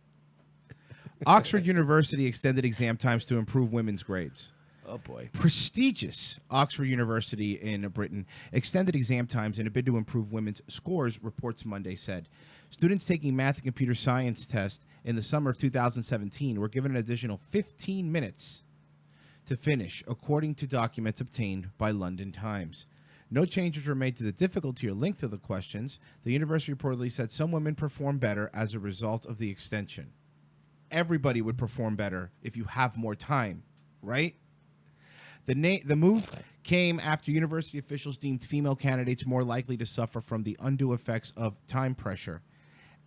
Oxford University extended exam times to improve women's grades. Oh, boy. Prestigious Oxford University in Britain extended exam times in a bid to improve women's scores, reports Monday said. Students taking math and computer science tests in the summer of 2017 were given an additional 15 minutes to finish, according to documents obtained by London Times. No changes were made to the difficulty or length of the questions. The university reportedly said some women performed better as a result of the extension. Everybody would perform better if you have more time, right? The move came after university officials deemed female candidates more likely to suffer from the undue effects of time pressure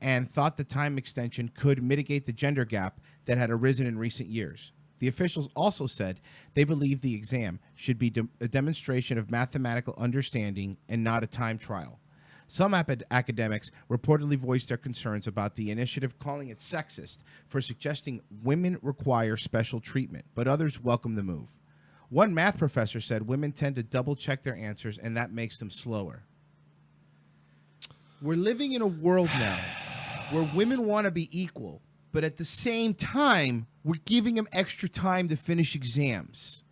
and thought the time extension could mitigate the gender gap that had arisen in recent years. The officials also said they believe the exam should be a demonstration of mathematical understanding and not a time trial. Some academics reportedly voiced their concerns about the initiative, calling it sexist for suggesting women require special treatment, but others welcomed the move. One math professor said women tend to double-check their answers, and that makes them slower. We're living in a world now where women want to be equal, but at the same time, we're giving them extra time to finish exams.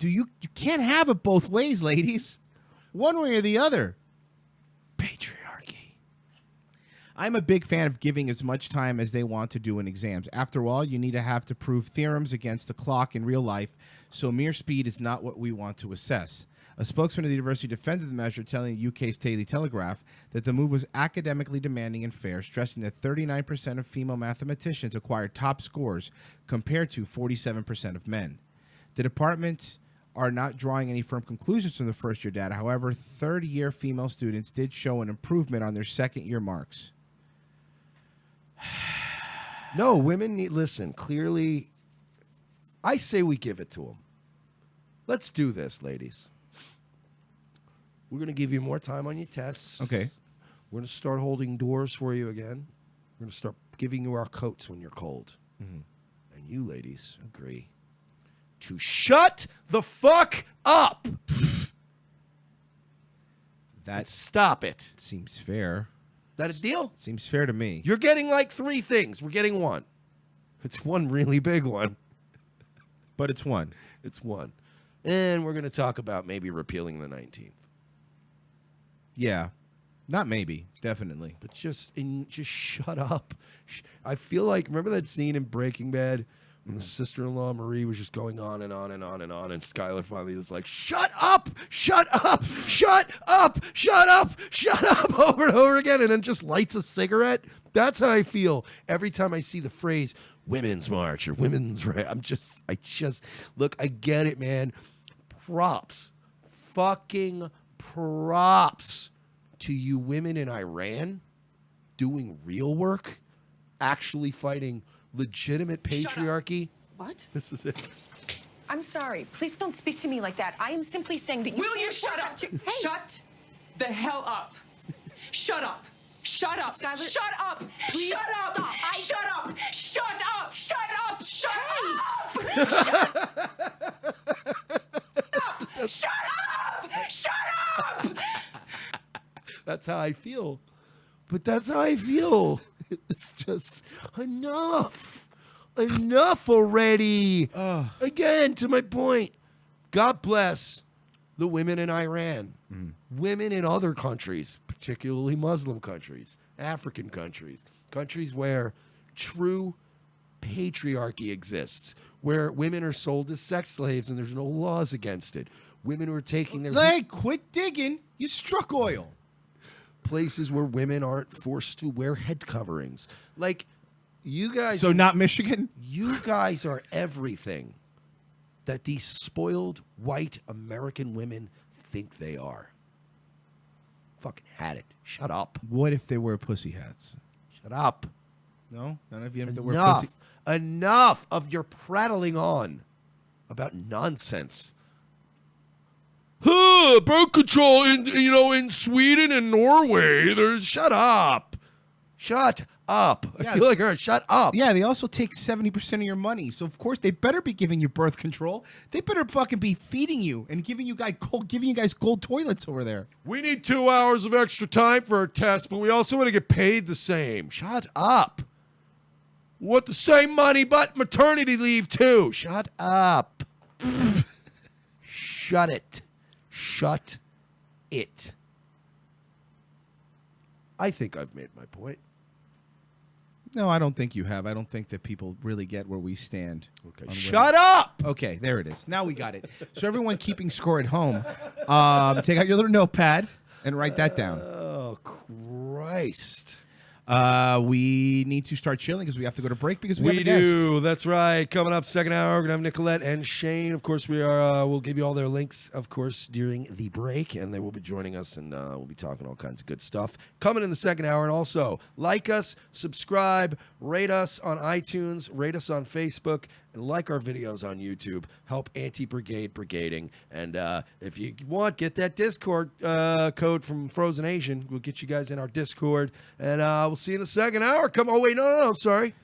You can't have it both ways, ladies. One way or the other. Patriarchy. I'm a big fan of giving as much time as they want to do in exams. After all, you need to have to prove theorems against the clock in real life, so mere speed is not what we want to assess. A spokesman of the university defended the measure, telling the UK's Daily Telegraph that the move was academically demanding and fair, stressing that 39% of female mathematicians acquired top scores compared to 47% of men. The department are not drawing any firm conclusions from the first-year data. However, third-year female students did show an improvement on their second-year marks. No, women need, listen, clearly, I say we give it to them. Let's do this, ladies. We're going to give you more time on your tests. Okay. We're going to start holding doors for you again. We're going to start giving you our coats when you're cold. Mm-hmm. And you, ladies, agree to shut the fuck up. That stop it. Seems fair. That a deal? Seems fair to me. You're getting like 3 things. We're getting one. It's one really big one. But it's one. It's one. And we're going to talk about maybe repealing the 19th. Yeah. Not maybe. Definitely. But just shut up. I feel like, remember that scene in Breaking Bad when the sister-in-law Marie was just going on and on and on and on, and Skylar finally was like, shut up, shut up, shut up, shut up, shut up, over and over again, and then just lights a cigarette. That's how I feel every time I see the phrase women's march or women's right. Look, I get it, man. Props. Fucking props to you women in Iran doing real work, actually fighting legitimate patriarchy. What? This is it. I'm sorry. Please don't speak to me like that. I am simply saying that you Will you shut up? Hey. Shut the hell up. Shut up. Shut up. Skylar, shut up. Please shut up. stop. Shut up. Shut up. Shut up. Shut Hey. up. Shut up. Shut up. Shut up. That's how I feel. But that's how I feel. It's just enough. Enough already. Again, to my point, God bless the women in Iran, women in other countries, particularly Muslim countries, African countries, countries where true patriarchy exists, where women are sold as sex slaves and there's no laws against it. Women who are taking their... Hey, quit digging. You struck oil. Places where women aren't forced to wear head coverings. Like, you guys... So not Michigan? You guys are everything that these spoiled white American women think they are. Fucking had it. Shut up. What if they wear pussy hats? Shut up. No? None of you have to wear Enough. pussy... Enough of your prattling on about nonsense. Birth control in Sweden and Norway. Shut up. Shut up. I feel like her. Shut up. Yeah, they also take 70% of your money. So of course they better be giving you birth control. They better fucking be feeding you and giving you guys gold toilets over there. We need 2 hours of extra time for our test, but we also want to get paid the same. Shut up. We want the same money, but maternity leave too. Shut up. Shut it. Shut it. I think I've made my point. No, I don't think you have. I don't think that people really get where we stand. Okay. Shut up! Okay, there it is. Now we got it. So everyone keeping score at home, take out your little notepad and write that down. Oh, Christ. We need to start chilling because we have to go to break because we have a guest. do. That's right. Coming up, second hour, we're gonna have Nicolette and Shane. Of course, we are. We'll give you all their links, of course, during the break, and they will be joining us, and we'll be talking all kinds of good stuff coming in the second hour. And also, like us, subscribe, rate us on iTunes, rate us on Facebook, and like our videos on YouTube. Help Anti-Brigade brigading, and if you want, get that Discord code from Frozen Asian. We'll get you guys in our Discord, and we'll see you in the second hour. Come. Oh wait, no, sorry.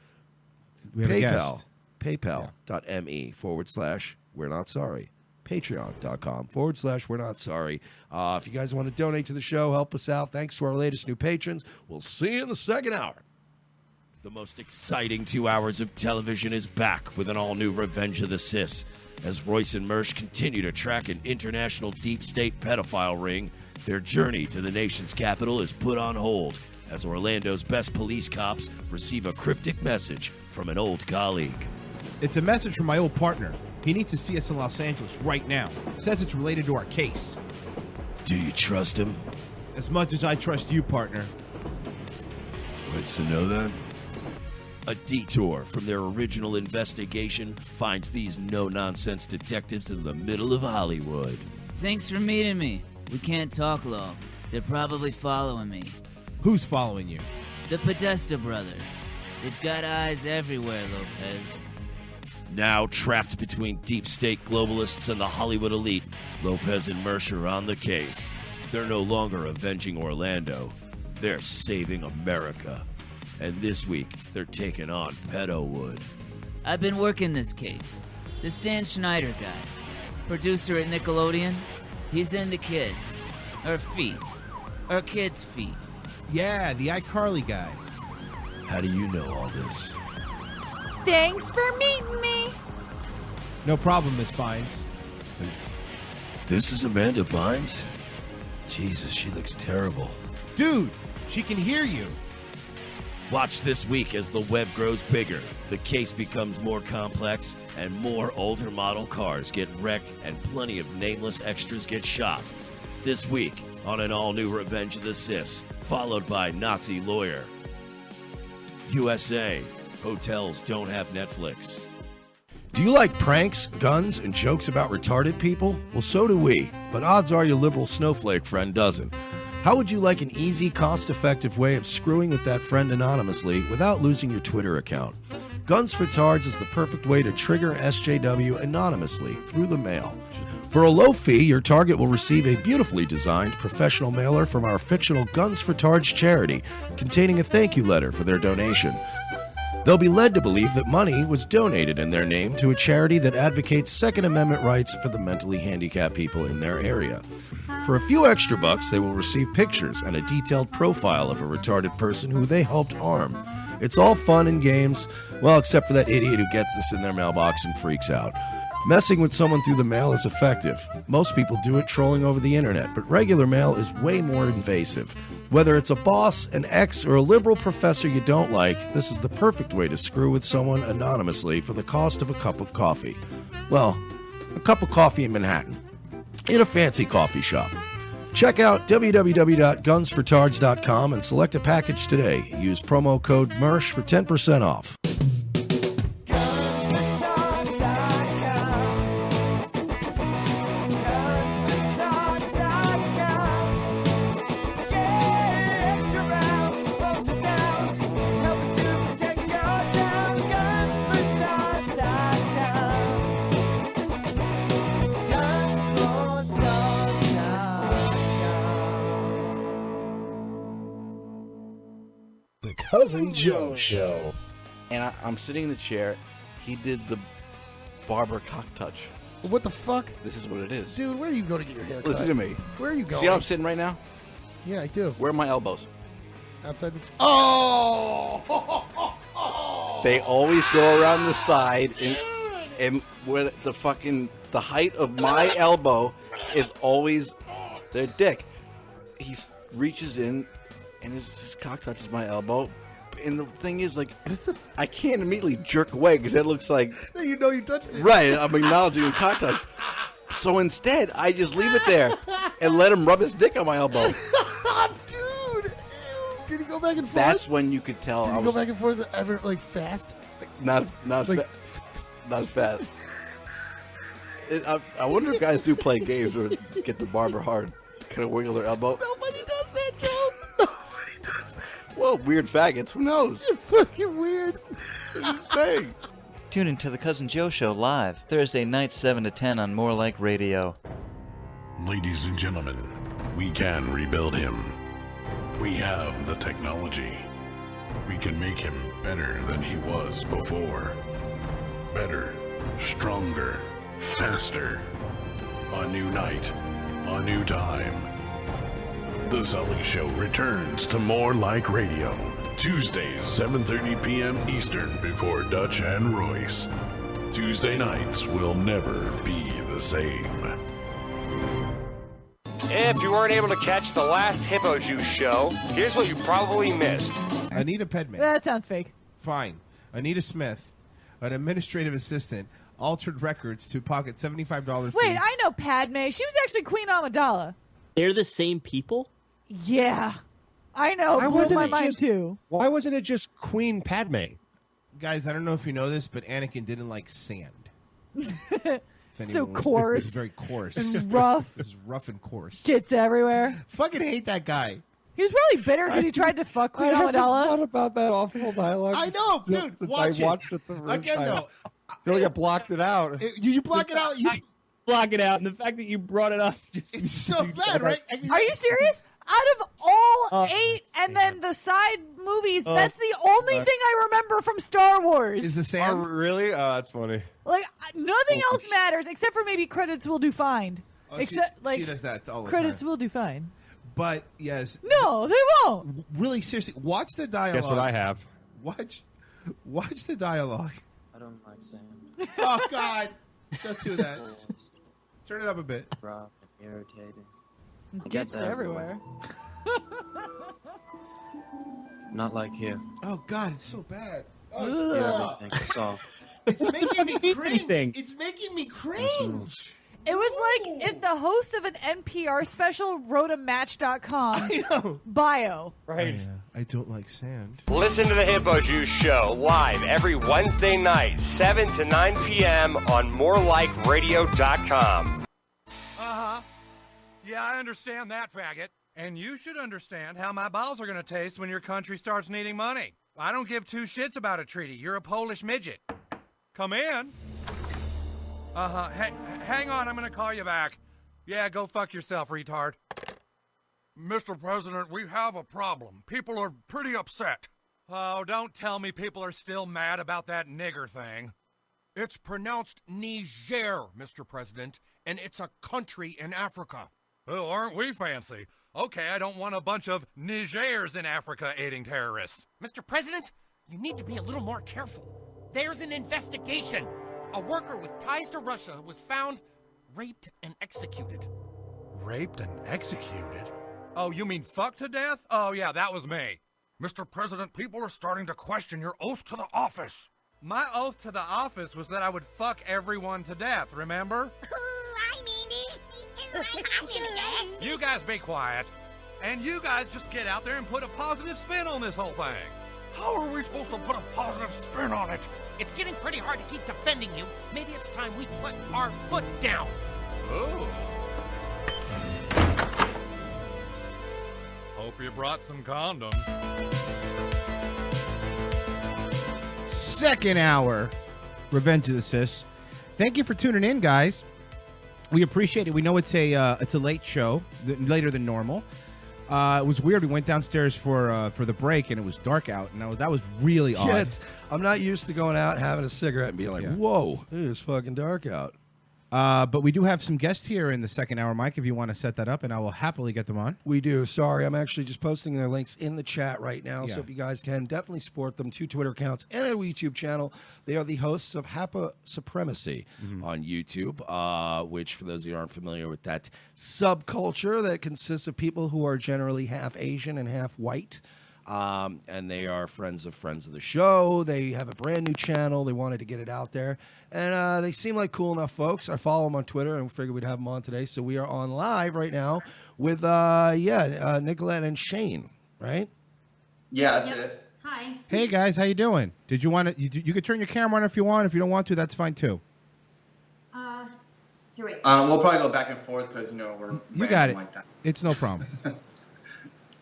We have a PayPal. guest. PayPal.me/We're Not Sorry. Patreon.com/We're Not Sorry. If you guys want to donate to the show, help us out. Thanks to our latest new patrons. We'll see you in the second hour. The most exciting 2 hours of television is back with an all-new Revenge of the Sis. As Royce and Mersch continue to track an international deep state pedophile ring, their journey to the nation's capital is put on hold as Orlando's best police cops receive a cryptic message from an old colleague. It's a message from my old partner. He needs to see us in Los Angeles right now. Says it's related to our case. Do you trust him? As much as I trust you, partner. What's to know then? A detour from their original investigation finds these no-nonsense detectives in the middle of Hollywood. Thanks for meeting me. We can't talk long. They're probably following me. Who's following you? The Podesta brothers. They've got eyes everywhere, Lopez. Now trapped between deep state globalists and the Hollywood elite, Lopez and Mersch are on the case. They're no longer avenging Orlando. They're saving America. And this week, they're taking on Pedowood. I've been working this case. This Dan Schneider guy, producer at Nickelodeon, he's into kids. Or feet. Or kids' feet. Yeah, the iCarly guy. How do you know all this? Thanks for meeting me. No problem, Miss Bynes. This is Amanda Bynes? Jesus, she looks terrible. Dude, she can hear you. Watch this week as the web grows bigger, the case becomes more complex, and more older model cars get wrecked and plenty of nameless extras get shot. This week on an all-new Revenge of the Sis, followed by Nazi Lawyer. USA, hotels don't have Netflix. Do you like pranks, guns, and jokes about retarded people? Well, so do we, but odds are your liberal snowflake friend doesn't. How would you like an easy, cost-effective way of screwing with that friend anonymously without losing your Twitter account? Guns for Tards is the perfect way to trigger SJW anonymously through the mail. For a low fee, your target will receive a beautifully designed professional mailer from our fictional Guns for Tards charity, containing a thank you letter for their donation. They'll be led to believe that money was donated in their name to a charity that advocates Second Amendment rights for the mentally handicapped people in their area. For a few extra bucks, they will receive pictures and a detailed profile of a retarded person who they helped harm. It's all fun and games, well, except for that idiot who gets this in their mailbox and freaks out. Messing with someone through the mail is effective. Most people do it trolling over the internet, but regular mail is way more invasive. Whether it's a boss, an ex, or a liberal professor you don't like, this is the perfect way to screw with someone anonymously for the cost of a cup of coffee. Well, a cup of coffee in Manhattan, in a fancy coffee shop. Check out www.gunsfortards.com and select a package today. Use promo code MERSH for 10% off. Cousin Joe Show. And I'm sitting in the chair. He did the barber cock touch. What the fuck? This is what it is. Dude, where do you go to get your hair cut? Listen to me. Where are you going? See how I'm sitting right now? Yeah, I do. Where are my elbows? Outside the... Oh! They always go around the side and where the height of my elbow is always their dick. He reaches in, and his cock touches my elbow. And the thing is, like, I can't immediately jerk away because that looks like You know you touched it. right. I'm acknowledging a cock touch. So instead, I just leave it there and let him rub his dick on my elbow. Dude, ew. Did he go back and forth? That's when you could tell. Did I he was go back and forth ever like fast? not like- not fast. I wonder if guys do play games or get the barber hard, kind of wiggle their elbow. Nobody does that, Joe. Nobody does that. Well, weird faggots. Who knows? You're fucking weird. Saying. Tune in to the Cousin Joe Show live Thursday nights 7 to 10 on More Like Radio. Ladies and gentlemen, we can rebuild him. We have the technology. We can make him better than he was before. Better, stronger, faster. A new night, a new time. The Sully Show returns to More Like Radio. Tuesdays, 7:30 p.m. Eastern before Dutch and Royce. Tuesday nights will never be the same. If you weren't able to catch the last Hippo Juice show, here's what you probably missed. Anita Pedman. That sounds fake. Fine. Anita Smith, an administrative assistant, altered records to pocket $75. Wait, I know Padme. She was actually Queen Amidala. They're the same people? Yeah. I know. Why Blew wasn't my it mind just- too. Why wasn't it just Queen Padme? Guys, I don't know if you know this, but Anakin didn't like sand. If So anyone was- coarse. It was very coarse. And rough. It was rough and coarse. Gets everywhere. Fucking hate that guy. He was probably bitter because he tried to fuck Queen I haven't Amidala. thought about that awful dialogue. I know, since- dude. since Watch I watched it the first Again, time. though. I feel like I blocked it out. You block it out. Block it out, and the fact that you brought it up just... It's so bad, right? Are you serious? Out of all Oh, 8 and then the side movies, Oh, that's the only thing I remember from Star Wars. Is the Oh, sand? really? Oh, that's funny. Like, nothing else matters except for maybe credits will do fine. Oh, she- Except, like, she does that all the credits time. will do fine. But yes, No, they won't. really seriously, watch the dialogue. Guess what I have? Watch the dialogue. I don't like sand. Oh God, don't do that. Turn it up a bit. Rough and irritating. Gets everywhere. Not like here. Oh God, it's so bad. Ugh. Oh, Everything is soft. it's making me cringe. Anything. It's making me cringe. It was like if the host of an NPR special wrote a Match.com I know. bio. Right. I don't like sand. Listen to the Hippo Juice show live every Wednesday night, 7 to 9 p.m. on morelikeradio.com. Uh-huh. Yeah, I understand that, faggot. And you should understand how my balls are going to taste when your country starts needing money. I don't give two shits about a treaty. You're a Polish midget. Come in. Uh-huh. Hang on, I'm going to call you back. Yeah, go fuck yourself, retard. Mr. President, we have a problem. People are pretty upset. Oh, don't tell me people are still mad about that nigger thing. It's pronounced Niger, Mr. President, and it's a country in Africa. Oh, aren't we fancy? Okay, I don't want a bunch of Nigers in Africa aiding terrorists. Mr. President, you need to be a little more careful. There's an investigation. A worker with ties to Russia was found raped and executed. Raped and executed? Oh, you mean fucked to death? Oh, yeah, that was me. Mr. President, people are starting to question your oath to the office. My oath to the office was that I would fuck everyone to death, remember? You guys be quiet. And you guys just get out there and put a positive spin on this whole thing. How are we supposed to put a positive spin on it? It's getting pretty hard to keep defending you. Maybe it's time we put our foot down. Oh. Hope you brought some condoms. Second hour, Revenge of the Sis. Thank you for tuning in, guys. We appreciate it. We know it's a late show, later than normal. It was weird. We went downstairs for the break, and it was dark out, and that was really odd. I'm not used to going out, having a cigarette, and being like, whoa, it is fucking dark out. But we do have some guests here in the second hour, Mike, if you want to set that up, and I will happily get them on. We do. Sorry, I'm actually just posting their links in the chat right now. Yeah. So if you guys can, definitely support them. 2 Twitter accounts and a YouTube channel. They are the hosts of Hapa Supremacy on YouTube, which, for those of you who aren't familiar with that subculture, that consists of people who are generally half Asian and half white. And they are friends of the show. They have a brand new channel. They wanted to get it out there. And they seem like cool enough folks. I follow them on Twitter and figured we'd have them on today. So we are on live right now with, Nicolette and Shane, right? Yeah, that's it. Hi. Hey, guys, how you doing? Did you want to? You could turn your camera on if you want. If you don't want to, that's fine, too. Here, wait. We'll probably go back and forth because, we're You got it. like that. It's no problem.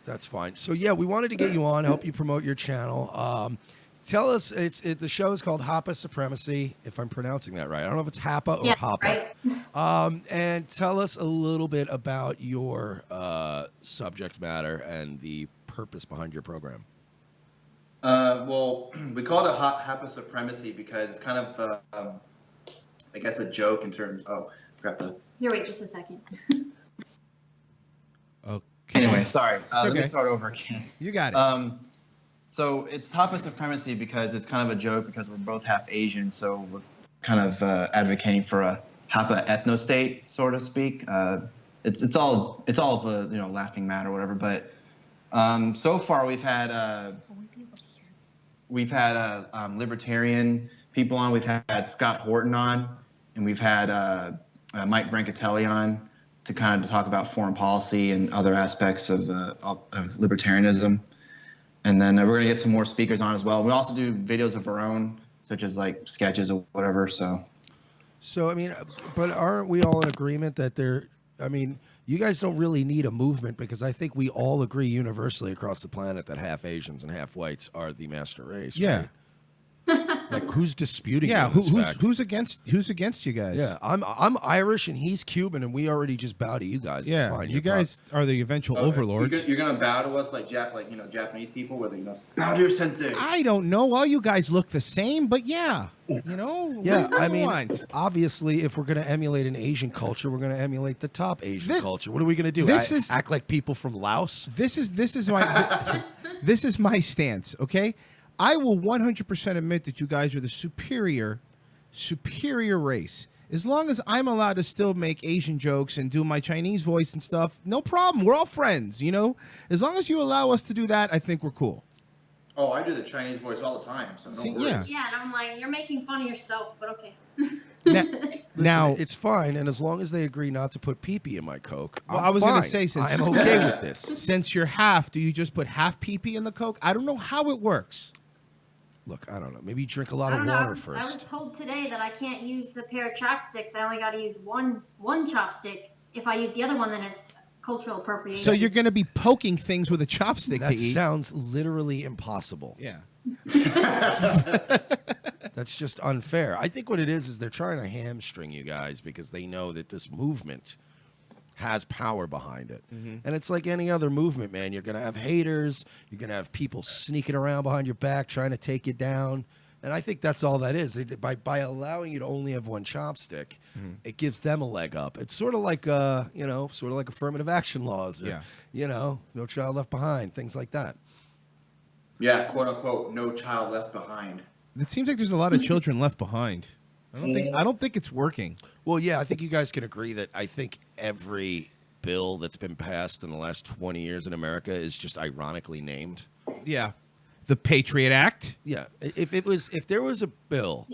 That's fine. So, yeah, we wanted to get you on, help you promote your channel. Tell us, the show is called Hapa Supremacy, if I'm pronouncing that right. I don't know if it's Hapa or Hapa. Right. And tell us a little bit about your subject matter and the purpose behind your program. Well, we call it Hapa Supremacy because it's kind of, I guess, a joke in terms. Oh, forgot to. Here, wait, just a second. Okay. Anyway, sorry. Let me okay. start over again. You got it. So it's Hapa Supremacy because it's kind of a joke because we're both half Asian, so we're kind of advocating for a Hapa ethno state, so to speak. It's all the laughing matter or whatever. But so far we've had libertarian people on. We've had Scott Horton on, and we've had Mike Brancatelli on to kind of talk about foreign policy and other aspects of libertarianism. And then we're going to get some more speakers on as well. We also do videos of our own, such as like sketches or whatever. So I mean, but aren't we all in agreement that you guys don't really need a movement, because I think we all agree universally across the planet that half Asians and half whites are the master race. Yeah. Right? Like, who's disputing? Yeah, this fact? who's against you guys? Yeah, I'm Irish and he's Cuban, and we already just bow to you guys. Yeah, it's fine. you guys are the eventual overlords. You're gonna bow to us like Japanese people, where they bow to your sensei. I don't know. All you guys look the same, but yeah, Yeah, I mean, obviously, if we're going to emulate an Asian culture, we're going to emulate the top Asian culture. What are we going to do? Act like people from Laos? This is my this is my stance. Okay, I will 100% admit that you guys are the superior race. As long as I'm allowed to still make Asian jokes and do my Chinese voice and stuff, no problem. We're all friends, As long as you allow us to do that, I think we're cool. Oh, I do the Chinese voice all the time, so don't worry. Yeah, and I'm like, you're making fun of yourself, but okay. Now it's fine, and as long as they agree not to put pee-pee in my Coke, Well, I was going going to to say, I'm okay with this. Since you're half, do you just put half pee-pee in the Coke? I don't know how it works. Look, I don't know. Maybe you drink a lot I of don't know. water I was first. told today that I can't use a pair of chopsticks. I only got to use one chopstick. If I use the other one, then it's cultural appropriation. So you're going to be poking things with a chopstick That to eat. sounds literally impossible. Yeah. That's just unfair. I think what it is they're trying to hamstring you guys because they know that this movement has power behind it. Mhm. And it's like any other movement, man. You're going to have haters. You're going to have people sneaking around behind your back trying to take you down. And I think that's all that is. By allowing you to only have one chopstick, it gives them a leg up. It's sort of like, sort of like affirmative action laws. Or, no child left behind, things like that. Yeah, quote unquote, no child left behind. It seems like there's a lot of children left behind. I don't think it's working. Well, yeah, I think you guys can agree that I think every bill that's been passed in the last 20 years in America is just ironically named. Yeah. The Patriot Act? Yeah. If there was a bill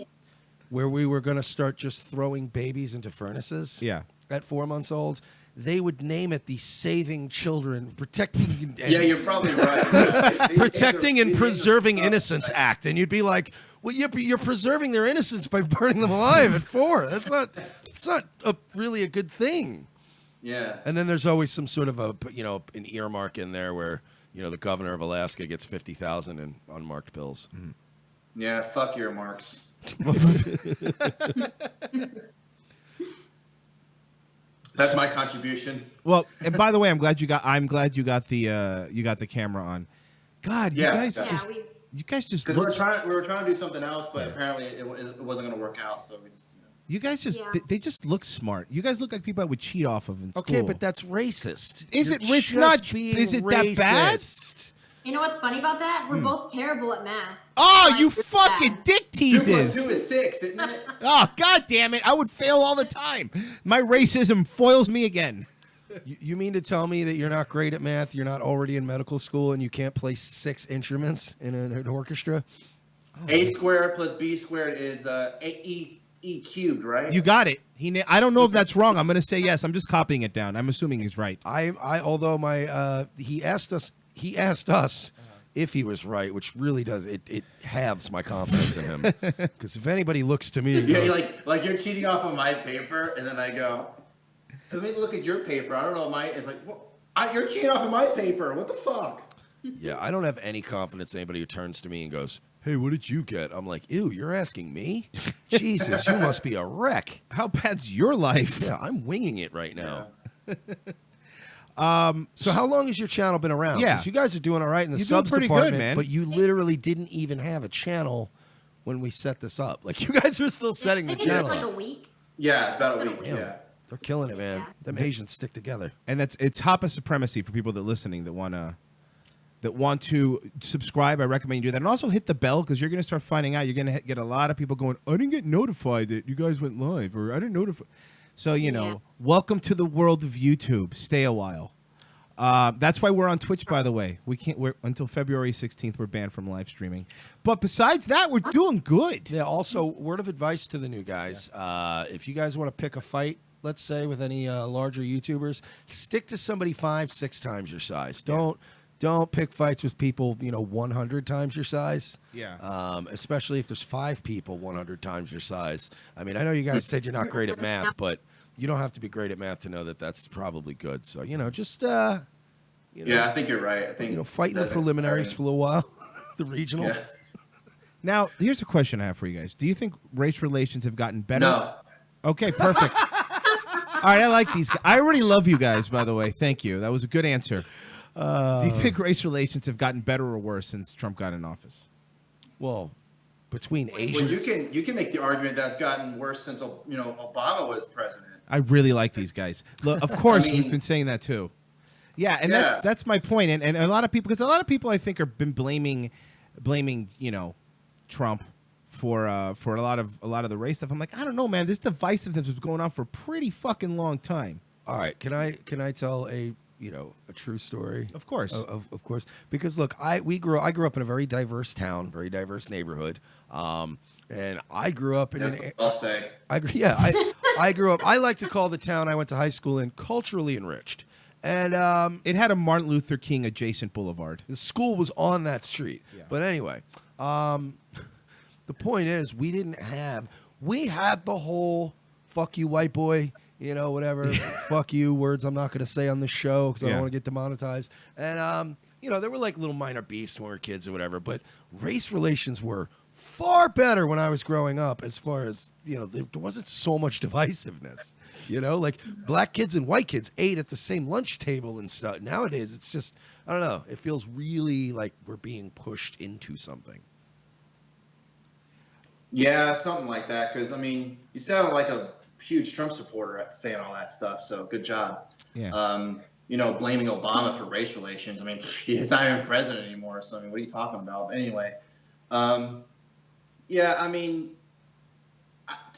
where we were going to start just throwing babies into furnaces at 4 months old, they would name it the Saving Children, Protecting... Yeah, you're probably right. Protecting and Preserving Innocence Act. And you'd be like, well, you're preserving their innocence by burning them alive at 4. That's not really a good thing. Yeah. And then there's always some sort of an earmark in there where, the governor of Alaska gets $50,000 in unmarked bills. Yeah, fuck your marks. That's my contribution. Well, and by the way, I'm glad you got the camera on. God, you guys because just we were trying to do something else, but apparently it wasn't going to work out. So we just You guys just, they just look smart. You guys look like people I would cheat off of in school. Okay, but that's racist. Is You're it? It's just not. being Is it that bad? racist. You know what's funny about that? We're both terrible at math. Oh, Like, you it's fucking bad. dick teases. 2 + 2 is 6, isn't it? Oh, God damn it. I would fail all the time. My racism foils me again. You mean to tell me that you're not great at math, you're not already in medical school, and you can't play 6 instruments in an orchestra? A squared plus B squared is E cubed, right? You got it. I don't know if that's wrong. I'm going to say yes. I'm just copying it down. I'm assuming he's right. Although he asked us if he was right, which really does it halves my confidence in him. Because if anybody looks to me, and Yeah, goes, like you're cheating off of my paper, and then I go, let me look at your paper. I don't know, it's like, you're cheating off of my paper. What the fuck? yeah, I don't have any confidence in anybody who turns to me and goes, "Hey, what did you get?" I'm like, "Ew, you're asking me? Jesus, you must be a wreck. How bad's your life?" Yeah, I'm winging it right now. So how long has your channel been around? Yeah. 'Cause you guys are doing all right in the You're doing subs pretty good, department, man. but you literally didn't even have a channel when we set this up. Like, you guys are still setting the I think channel it's like up. a week. Yeah, it's about a week. Damn. Yeah. They're killing it, man. Them Asians stick together. And it's Hapa Supremacy for people that are listening that want to subscribe. I recommend you do that. And also hit the bell, because you're going to start finding out. You're going to get a lot of people going, "I didn't get notified that you guys went live," or "I didn't notify." So, welcome to the world of YouTube. Stay a while. That's why we're on Twitch, by the way. We're until February 16th, we're banned from live streaming. But besides that, we're doing good. Yeah, also, word of advice to the new guys. If you guys want to pick a fight, let's say, with any larger YouTubers, stick to somebody 5-6 times your size. Don't pick fights with people, 100 times your size. Yeah. Especially if there's 5 people 100 times your size. I mean, I know you guys said you're not great at math, but you don't have to be great at math to know that that's probably good. So, just, Yeah, I think you're right. I think fight in the preliminaries for a little while, the regionals. Yeah. Now, here's a question I have for you guys. Do you think race relations have gotten better? No. Okay, perfect. All right, I like these guys. I already love you guys, by the way. Thank you. That was a good answer. Do you think race relations have gotten better or worse since Trump got in office? Well, between Asians. Well, you can make the argument that's gotten worse since Obama was president. I really like these guys. Look, of course, we've been saying that too. Yeah, and that's my point. And a lot of people, because a lot of people I think are been blaming Trump for a lot of the race stuff. I'm like, I don't know, man. This divisiveness was going on for a pretty fucking long time. All right, can I tell a true story? Of course, of course. Because look, I grew up in a very diverse town, very diverse neighborhood, and I grew up in. I'll say. I grew up. I like to call the town I went to high school in culturally enriched, and it had a Martin Luther King adjacent boulevard. The school was on that street. Yeah. But anyway, the point is, we had the whole "fuck you, white boy." Whatever, fuck you, words I'm not going to say on the show because I don't want to get demonetized. And, there were like little minor beefs when we were kids or whatever, but race relations were far better when I was growing up as far as, there wasn't so much divisiveness. Like black kids and white kids ate at the same lunch table and stuff. Nowadays, it's just, I don't know, it feels really like we're being pushed into something. Yeah, something like that. Because, you sound like a huge Trump supporter saying all that stuff, so good job. Yeah. Blaming Obama for race relations. He's not even president anymore, so what are you talking about? But anyway, to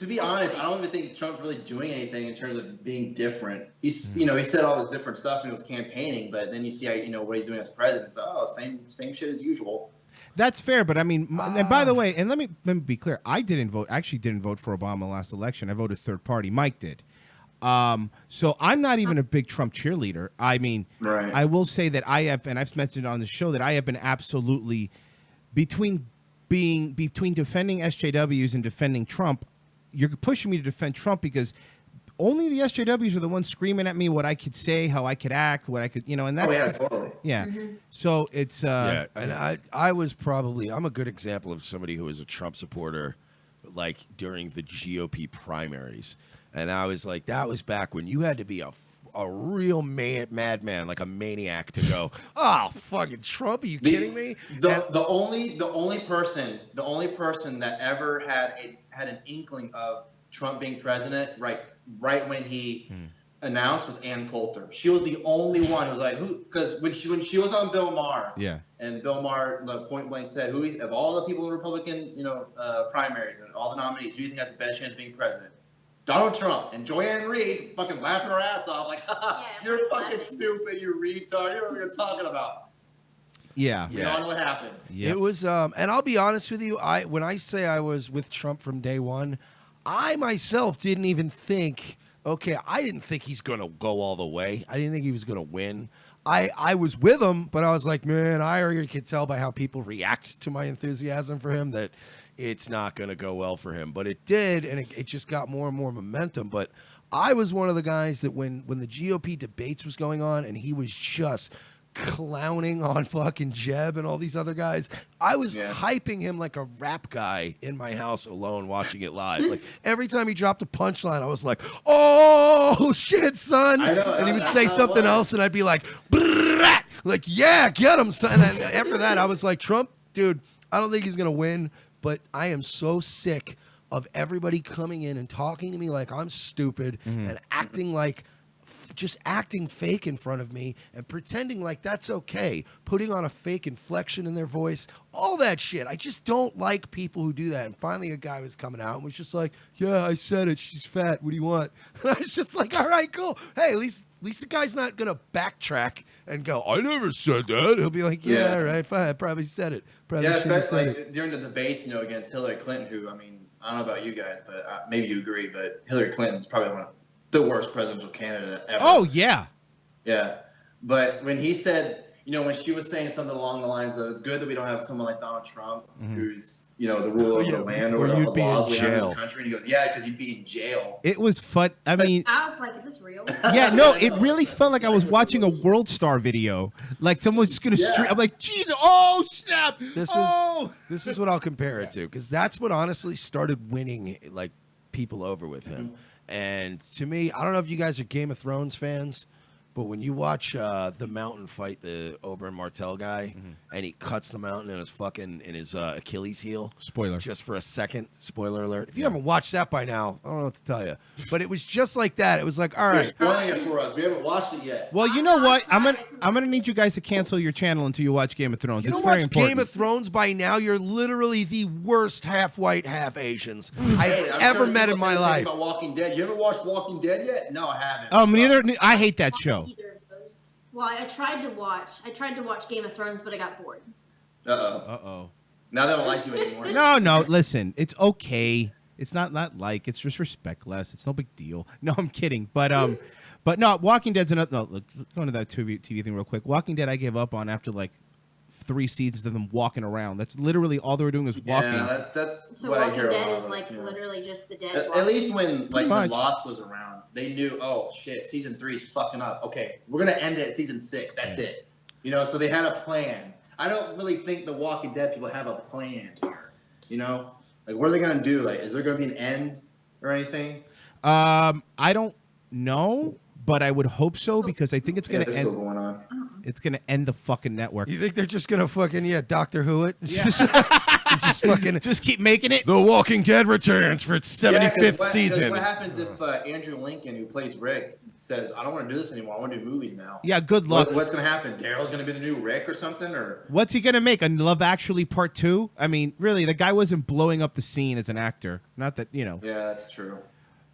be honest, I don't even think Trump's really doing anything in terms of being different. He's, he said all this different stuff when he was campaigning, but then you see how, what he's doing as president. So, same shit as usual. That's fair, but and by the way, and let me be clear, I didn't vote for Obama last election. I voted third party. Mike did. So I'm not even a big Trump cheerleader. Right. I will say that I have, and I've mentioned on the show that I have been absolutely between defending SJWs and defending Trump. You're pushing me to defend Trump because only the SJWs are the ones screaming at me what I could say, how I could act, what I could, and that's totally. Yeah. So it's and I was probably, I'm a good example of somebody who was a Trump supporter like during the GOP primaries. And I was like, that was back when you had to be a real madman, like a maniac, to go, oh, fucking Trump, are you kidding me? The only person that ever had an inkling of Trump being president, right when he announced, was Ann Coulter. She was the only one who was like, who? Because when she was on Bill Maher, and Bill Maher point blank said, of all the people in the Republican primaries and all the nominees, who do you think has the best chance of being president? Donald Trump. And Joanne Reed fucking laughing her ass off like, you're fucking stupid, you retard. You know what you're talking about. Yeah. We all know what happened. It was, and I'll be honest with you, when I say I was with Trump from day one, I myself didn't even think, I didn't think he's going to go all the way. I didn't think he was going to win. I was with him, but I was like, man, I already could tell by how people react to my enthusiasm for him that it's not going to go well for him. But it did, and it just got more and more momentum. But I was one of the guys that when the GOP debates was going on and he was just clowning on fucking Jeb and all these other guys, I was hyping him like a rap guy in my house alone watching it live. Like every time he dropped a punchline, I was like, oh shit, son. And he would say something else and I'd be like, yeah, get him, son. And then after that, I was like, Trump, dude, I don't think he's going to win, but I am so sick of everybody coming in and talking to me like I'm stupid and acting like just acting fake in front of me and pretending like that's okay, putting on a fake inflection in their voice, all that shit. I just don't like people who do that. And finally a guy was coming out and was just like, yeah, I said it, she's fat, what do you want? And I was just like, all right, cool. Hey, at least the guy's not gonna backtrack and go, I never said that. He'll be like, yeah, all right, fine, I probably said it. Probably especially like during the debates, against Hillary Clinton, who, I mean, I don't know about you guys, but maybe you agree, but Hillary Clinton's probably one of the worst presidential candidate ever. Oh, yeah. Yeah. But when he said, when she was saying something along the lines of, it's good that we don't have someone like Donald Trump, who's, the ruler of the land or the laws we have in this country. And he goes, yeah, because you'd be in jail. It was fun. I mean, I was like, is this real? Yeah, no, it really felt like I was watching a World Star video. Like someone's just going to stream. I'm like, Jesus, oh, snap. This is what I'll compare it to, because that's what honestly started winning, like, people over with him. And to me, I don't know if you guys are Game of Thrones fans, but when you watch the Mountain fight the Oberyn Martell guy, and he cuts the Mountain in his Achilles heel. Spoiler. Just for a second. Spoiler alert. If you haven't watched that by now, I don't know what to tell you. But it was just like that. It was like, all right. You're spoiling it for us. We haven't watched it yet. Well, you know what? I'm gonna need you guys to cancel your channel until you watch Game of Thrones. You it's don't very watch important. Game of Thrones by now, you're literally the worst half white, half Asians I've ever met in my life. About Walking Dead. You ever watched Walking Dead yet? No, I haven't. Oh, neither. I hate that show. Well, I tried to watch Game of Thrones, but I got bored. Uh-oh. Now they don't like you anymore. No, listen. It's okay. It's not it's just respectless. It's no big deal. No, I'm kidding. But no, Walking Dead's another. No, look, going to that TV thing real quick. Walking Dead, I gave up on after like 3 seasons of them walking around. That's literally all they were doing is walking. Yeah, that's So what I Walking hear. Dead is like literally just the dead. At least when Pretty when much. Lost was around, they knew, oh shit, season 3 is fucking up. Okay, we're gonna end it at season 6. That's it. So they had a plan. I don't really think the Walking Dead people have a plan here. Like what are they gonna do? Like, is there gonna be an end or anything? I don't know, but I would hope so because I think it's gonna there's end. still going on. It's gonna end the fucking network. You think they're just gonna fucking Doctor Who it? Yeah. just keep making it. The Walking Dead returns for its 75th season. What happens if Andrew Lincoln, who plays Rick, says, "I don't want to do this anymore. I want to do movies now"? Yeah, good luck. What's gonna happen? Daryl's gonna be the new Rick or something, or What's he gonna make? A Love Actually Part 2? I mean, really, the guy wasn't blowing up the scene as an actor. Not that Yeah, that's true.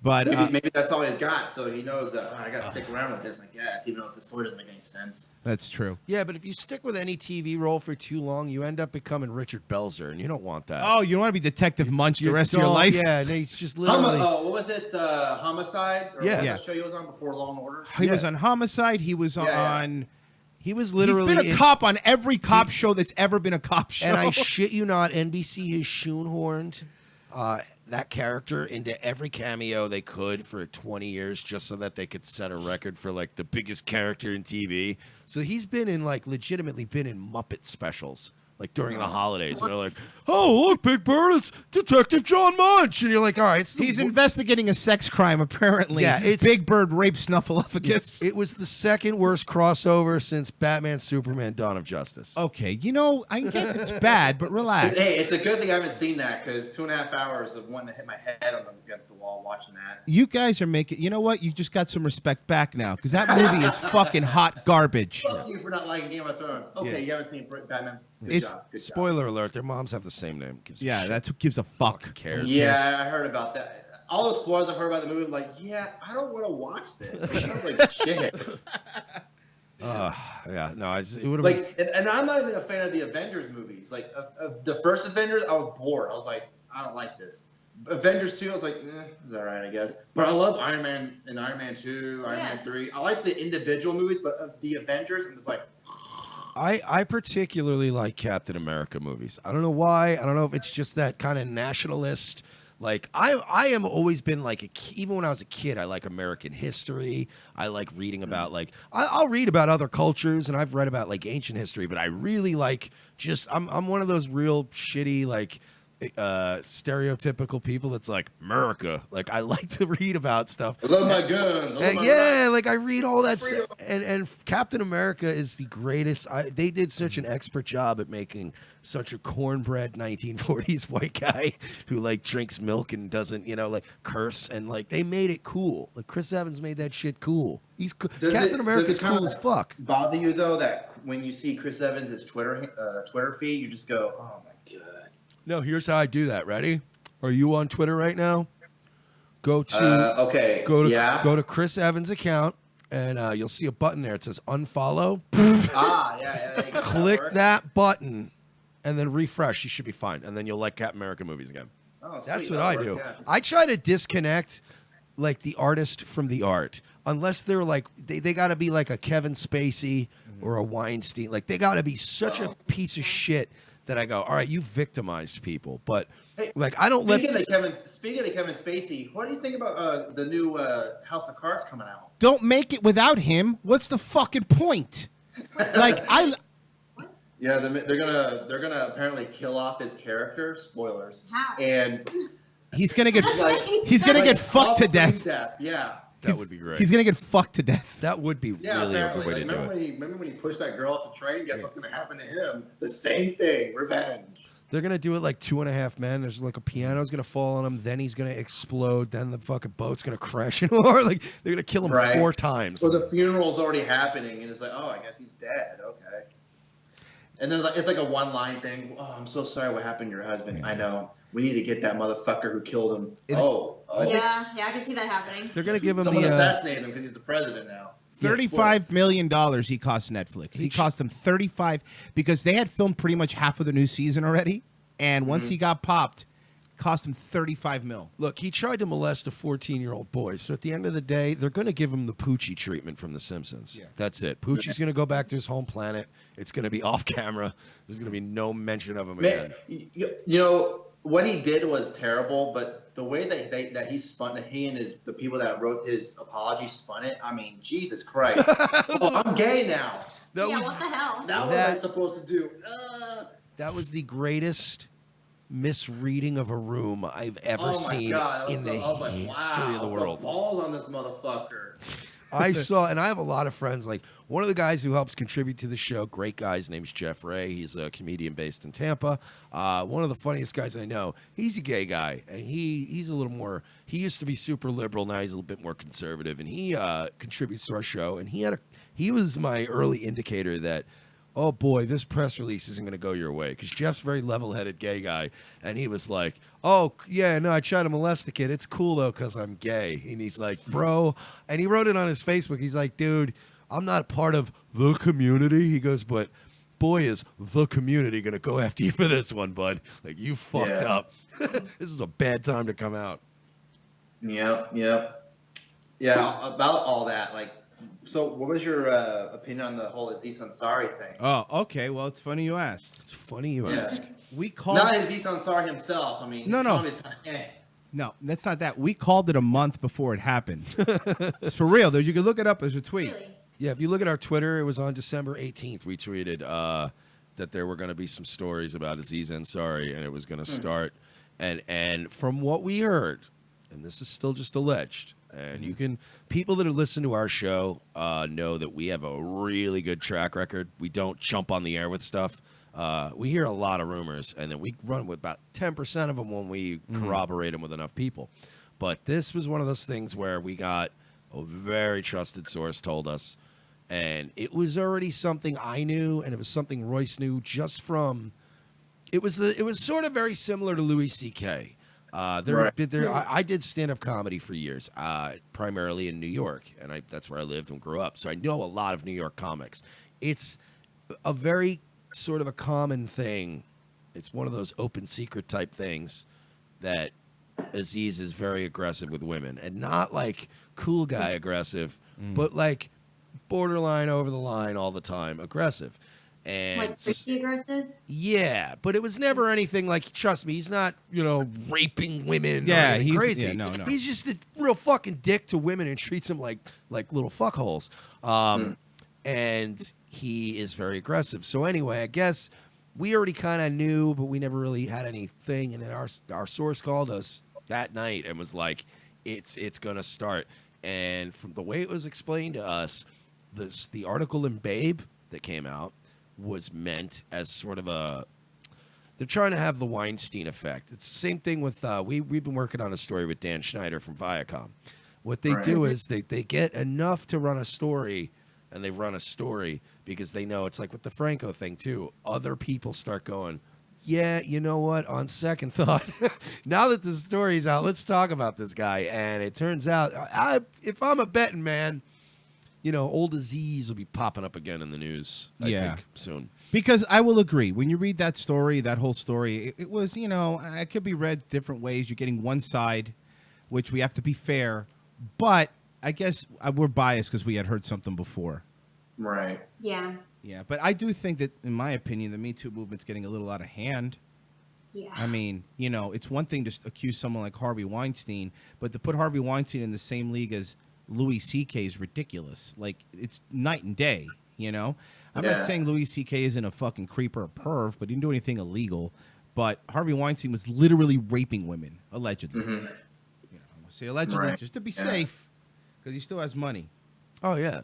But maybe that's all he's got, so he knows that I gotta stick around with this, I guess, even though the story doesn't make any sense. That's true. Yeah, but if you stick with any TV role for too long, you end up becoming Richard Belzer, and you don't want that. Oh, you don't want to be Detective Munch the You rest of your don't, life? Yeah, and he's just literally. what was it? Homicide? Or Yeah. what Yeah. show he was on before Law and Order? He was on Homicide. He was on. He was literally. He's been a cop on every cop show that's ever been a cop show. And I shit you not, NBC has shoehorned that character into every cameo they could for 20 years just so that they could set a record for like the biggest character in TV. So he's been in legitimately been in Muppet specials. like during the holidays, and they're like, "Oh, look, Big Bird, it's Detective John Munch," and you're like, "All right." He's investigating a sex crime, apparently. Yeah, it's Big Bird rapes Snuffleupagus. It was the second worst crossover since Batman, Superman, Dawn of Justice. Okay, I get it's bad, but relax. Hey, it's a good thing I haven't seen that because 2.5 hours of wanting to hit my head against the wall watching that. You guys are making. You know what? You just got some respect back now because that movie is fucking hot garbage. Fuck you for not liking Game of Thrones. Okay, you haven't seen Batman. Good It's job. Good job. spoiler alert. Their moms have the same name. That's who gives a fuck. Who cares? Yeah, I heard about that. All the spoilers I've heard about the movie, I'm like, yeah, I don't want to watch this. It sounds like shit. Yeah, no, it would have Like, and I'm not even a fan of the Avengers movies. Like, the first Avengers, I was bored. I was like, I don't like this. Avengers 2, I was like, it's all right, I guess. But I love Iron Man and Iron Man 2, Iron Man 3. I like the individual movies, but the Avengers, I'm just like, I particularly like Captain America movies. I don't know why. I don't know if it's just that kind of nationalist. Like I am always been like even when I was a kid, I like American history. I like reading about like I'll read about other cultures, and I've read about like ancient history. But I really like I'm one of those real shitty like stereotypical people that's like America. Like I like to read about stuff. I love my guns. I love my Yeah, like I read all that stuff. And Captain America is the greatest. They did such an expert job at making such a cornbread 1940s white guy who like drinks milk and doesn't, like curse, and like they made it cool. Like Chris Evans made that shit cool. Captain America's cool as fuck. Bother you though that when you see Chris Evans' Twitter feed, you just go, oh my god. No, here's how I do that. Ready? Are you on Twitter right now? Go to go to Chris Evans' account, and you'll see a button there. It says unfollow. Yeah. Click that button, and then refresh. You should be fine, and then you'll like Captain America movies again. Oh, That's sweet. what I do. Yeah. I try to disconnect like the artist from the art, unless they're like they got to be like a Kevin Spacey or a Weinstein. Like they got to be such a piece of shit that I go, all right, you victimized people, but like I don't Speaking of Kevin Spacey, what do you think about the new House of Cards coming out? Don't make it without him. What's the fucking point? Yeah, they're gonna apparently kill off his character. Spoilers. How? And he's gonna get get fucked to death. Yeah. That would be great. He's gonna get fucked to death. That would be really a good way to do it. Remember when he pushed that girl off the train? Guess what's gonna happen to him? The same thing. Revenge. They're gonna do it like 2.5 Men. There's like a piano's gonna fall on him, then he's gonna explode, then the fucking boat's gonna crash into or like they're gonna kill him 4 times. So the funeral's already happening, and it's like, oh, I guess he's dead. Okay. And then it's like a one-line thing. Oh, I'm so sorry. What happened to your husband? I know. We need to get that motherfucker who killed him. Yeah, I can see that happening. They're gonna give him Someone assassinated him because he's the president now. $35 million he cost Netflix. He cost them 35 because they had filmed pretty much half of the new season already, and once he got popped, cost him $35 million. Look, he tried to molest a 14-year-old boy. So at the end of the day, they're going to give him the Poochie treatment from The Simpsons. Yeah. That's it. Poochie's going to go back to his home planet. It's going to be off camera. There's going to be no mention of him again. You know what he did was terrible, but the way that he spun it, he and the people that wrote his apology spun it. I mean, Jesus Christ! I'm gay now. What the hell? Now what am I supposed to do? That was the greatest misreading of a room I've ever seen in the history of the world. The balls on this motherfucker. I saw, and I have a lot of friends. Like one of the guys who helps contribute to the show, great guy. His name's Jeff Ray. He's a comedian based in Tampa. One of the funniest guys I know. He's a gay guy, and he's a little more. He used to be super liberal. Now he's a little bit more conservative, and he contributes to our show. And he was my early indicator that, oh boy, this press release isn't going to go your way. Because Jeff's a very level-headed gay guy. And he was like, oh, yeah, no, I tried to molest the kid. It's cool, though, because I'm gay. And he's like, bro. And he wrote it on his Facebook. He's like, dude, I'm not part of the community. He goes, but boy, is the community going to go after you for this one, bud. Like, you fucked up. This is a bad time to come out. Yep. Yeah, about all that, like, so what was your opinion on the whole Aziz Ansari thing? Oh, okay. Well, it's funny you asked. It's funny you ask. We called not Aziz Ansari himself. I mean, no. No, that's not that. We called it a month before it happened. It's for real, though. You can look it up as a tweet. Really? Yeah, if you look at our Twitter, it was on December 18th. We tweeted, that there were going to be some stories about Aziz Ansari, and it was going to start. And from what we heard, and this is still just alleged, and you can, people that have listened to our show know that we have a really good track record. We don't jump on the air with stuff. We hear a lot of rumors, and then we run with about 10% of them when we corroborate them with enough people. But this was one of those things where we got a very trusted source told us, and it was already something I knew, and it was something Royce knew just from. It was sort of very similar to Louis C.K. I did stand-up comedy for years, primarily in New York, and that's where I lived and grew up. So I know a lot of New York comics. It's a very sort of a common thing. It's one of those open secret type things that Aziz is very aggressive with women, and not like cool guy aggressive, but like borderline over the line all the time aggressive. And Like freaky aggressive? yeah, but it was never anything like, trust me, he's not, raping women. Yeah, or he's crazy. yeah, no. He's just a real fucking dick to women and treats them like little fuckholes. And he is very aggressive. So anyway, I guess we already kind of knew, but we never really had anything. And then our source called us that night and was like, it's going to start. And from the way it was explained to us, the article in Babe that came out was meant as sort of they're trying to have the Weinstein effect. It's the same thing with, we've been working on a story with Dan Schneider from Viacom. What they do is they get enough to run a story, and they run a story because they know it's like with the Franco thing too. Other people start going, yeah, you know what? On second thought, now that the story's out, let's talk about this guy. And it turns out, if I'm a betting man, old Aziz will be popping up again in the news, I think, soon. Because I will agree, when you read that story, that whole story, it was, it could be read different ways. You're getting one side, which we have to be fair. But I guess we're biased because we had heard something before. Right. Yeah. Yeah, but I do think that, in my opinion, the Me Too movement's getting a little out of hand. Yeah. I mean, it's one thing to accuse someone like Harvey Weinstein, but to put Harvey Weinstein in the same league as Louis C.K. is ridiculous. Like, it's night and day, I'm not saying Louis C.K. isn't a fucking creep or a perv, but he didn't do anything illegal. But Harvey Weinstein was literally raping women, allegedly. Mm-hmm. I say allegedly just to be safe, because he still has money. Oh, yeah.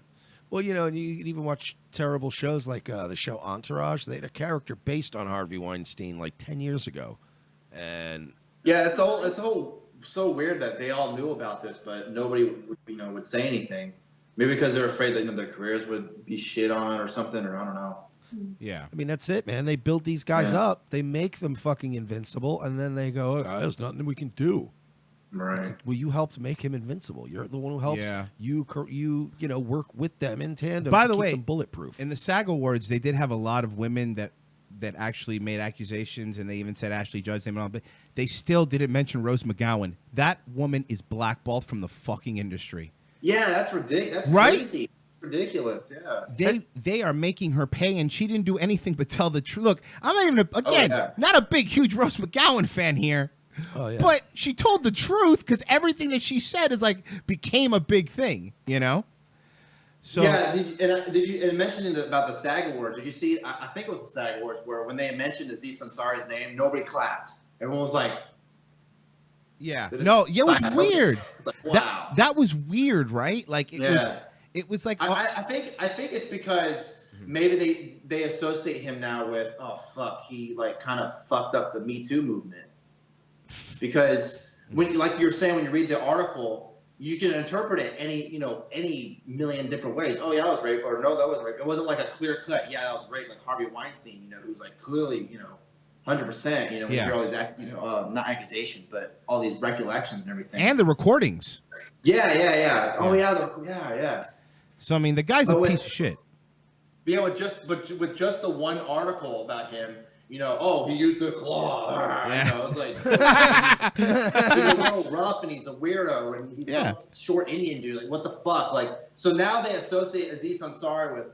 Well, you can even watch terrible shows like the show Entourage. They had a character based on Harvey Weinstein like 10 years ago. And yeah, it's all so weird that they all knew about this, but nobody would say anything. Maybe because they're afraid that their careers would be shit on or something, or I don't know. Yeah. I mean, that's it, man. They build these guys up. They make them fucking invincible, and then they go, there's nothing we can do. Right. Like, well, you helped make him invincible. You're the one who helps you work with them in tandem. By to the keep way, them bulletproof. In the SAG Awards, they did have a lot of women that actually made accusations, and they even said Ashley Judd's name and all, but they still didn't mention Rose McGowan. That woman is blackballed from the fucking industry. Yeah, that's ridiculous. That's right? Crazy. Ridiculous. Yeah. They are making her pay, and she didn't do anything but tell the truth. Look, I'm not even not a big, huge Rose McGowan fan here. Oh, yeah. But she told the truth because everything that she said is became a big thing, So yeah, did you mentioning about the SAG Awards? Did you see? I think it was the SAG Awards where when they mentioned Aziz Ansari's name, nobody clapped. Everyone was like, "Yeah, no, it was weird." Wow, that was weird, right? Like it was like I think it's because maybe they associate him now with he kind of fucked up the Me Too movement. Because when, like you're saying, when you read the article, you can interpret it any million different ways. Oh yeah, that was rape, or no, that was rape. It wasn't like a clear cut. Yeah, that was rape, like Harvey Weinstein. Who's like clearly 100%. When you hear all these not accusations, but all these recollections and everything, and the recordings. Yeah. Oh yeah. So I mean, the guy's a piece of shit. Yeah, with just the one article about him. He used the claw. It's like he's a little rough and he's a weirdo and he's some short Indian dude. Like, what the fuck? Like, so now they associate Aziz Ansari with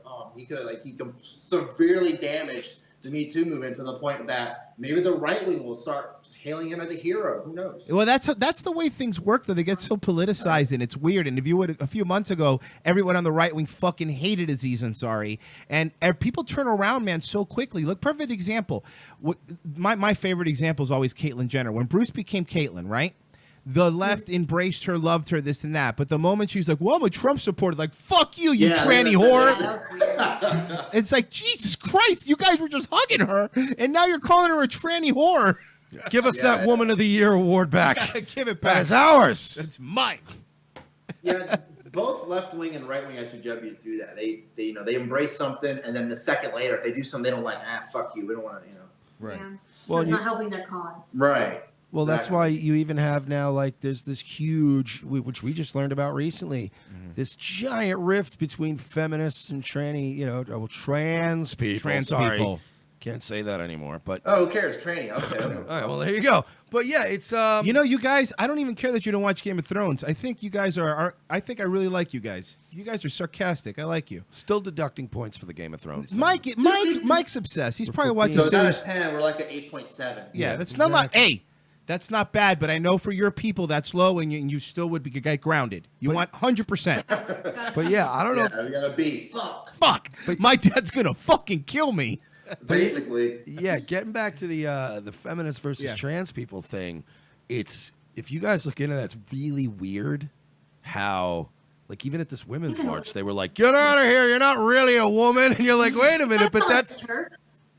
he severely damaged the Me Too movement to the point that maybe the right wing will start hailing him as a hero. Who knows? Well, that's the way things work, though. They get so politicized, and it's weird. And if you would, a few months ago, everyone on the right wing fucking hated Aziz Ansari, and people turn around, man, so quickly. Look, perfect example. My favorite example is always Caitlyn Jenner. When Bruce became Caitlyn, right? The left embraced her, loved her, this and that. But the moment she's like, well, I'm a Trump supporter, like, fuck you, you tranny whore. It's like, Jesus Christ, you guys were just hugging her, and now you're calling her a tranny whore. Give us that Woman of the Year award back. Give it back. That is ours. It's mine. Yeah, both left wing and right wing SJW do that. They embrace something, and then the second later, if they do something they don't like, fuck you, we don't want to, Right. Yeah. Well, it's you- not helping their cause. Right. Well, that's why you even have now, like, there's this huge, which we just learned about recently, this giant rift between feminists and trans people. Trans Sorry. people. Can't say that anymore. But Oh, who cares? Tranny. Okay. all right, well, there you go. But yeah, it's You know, you guys, I don't even care that you don't watch Game of Thrones. I think you guys I think I really like you guys. You guys are sarcastic. I like you. Still deducting points for the Game of Thrones. Mike's obsessed. He's probably watching So out of series. 10, we're like at 8.7. Yeah, that's not like, hey, that's not bad, but I know for your people that's low, and you still would get grounded. You want 100%. But yeah, I don't know. Yeah, we gotta be. Fuck. My dad's gonna fucking kill me. Basically. Yeah, getting back to the feminist versus trans people thing, it's, if you guys look into that, it's really weird how, like, even at this women's march, they were like, get out of here, you're not really a woman. And you're like, wait a minute, but that's...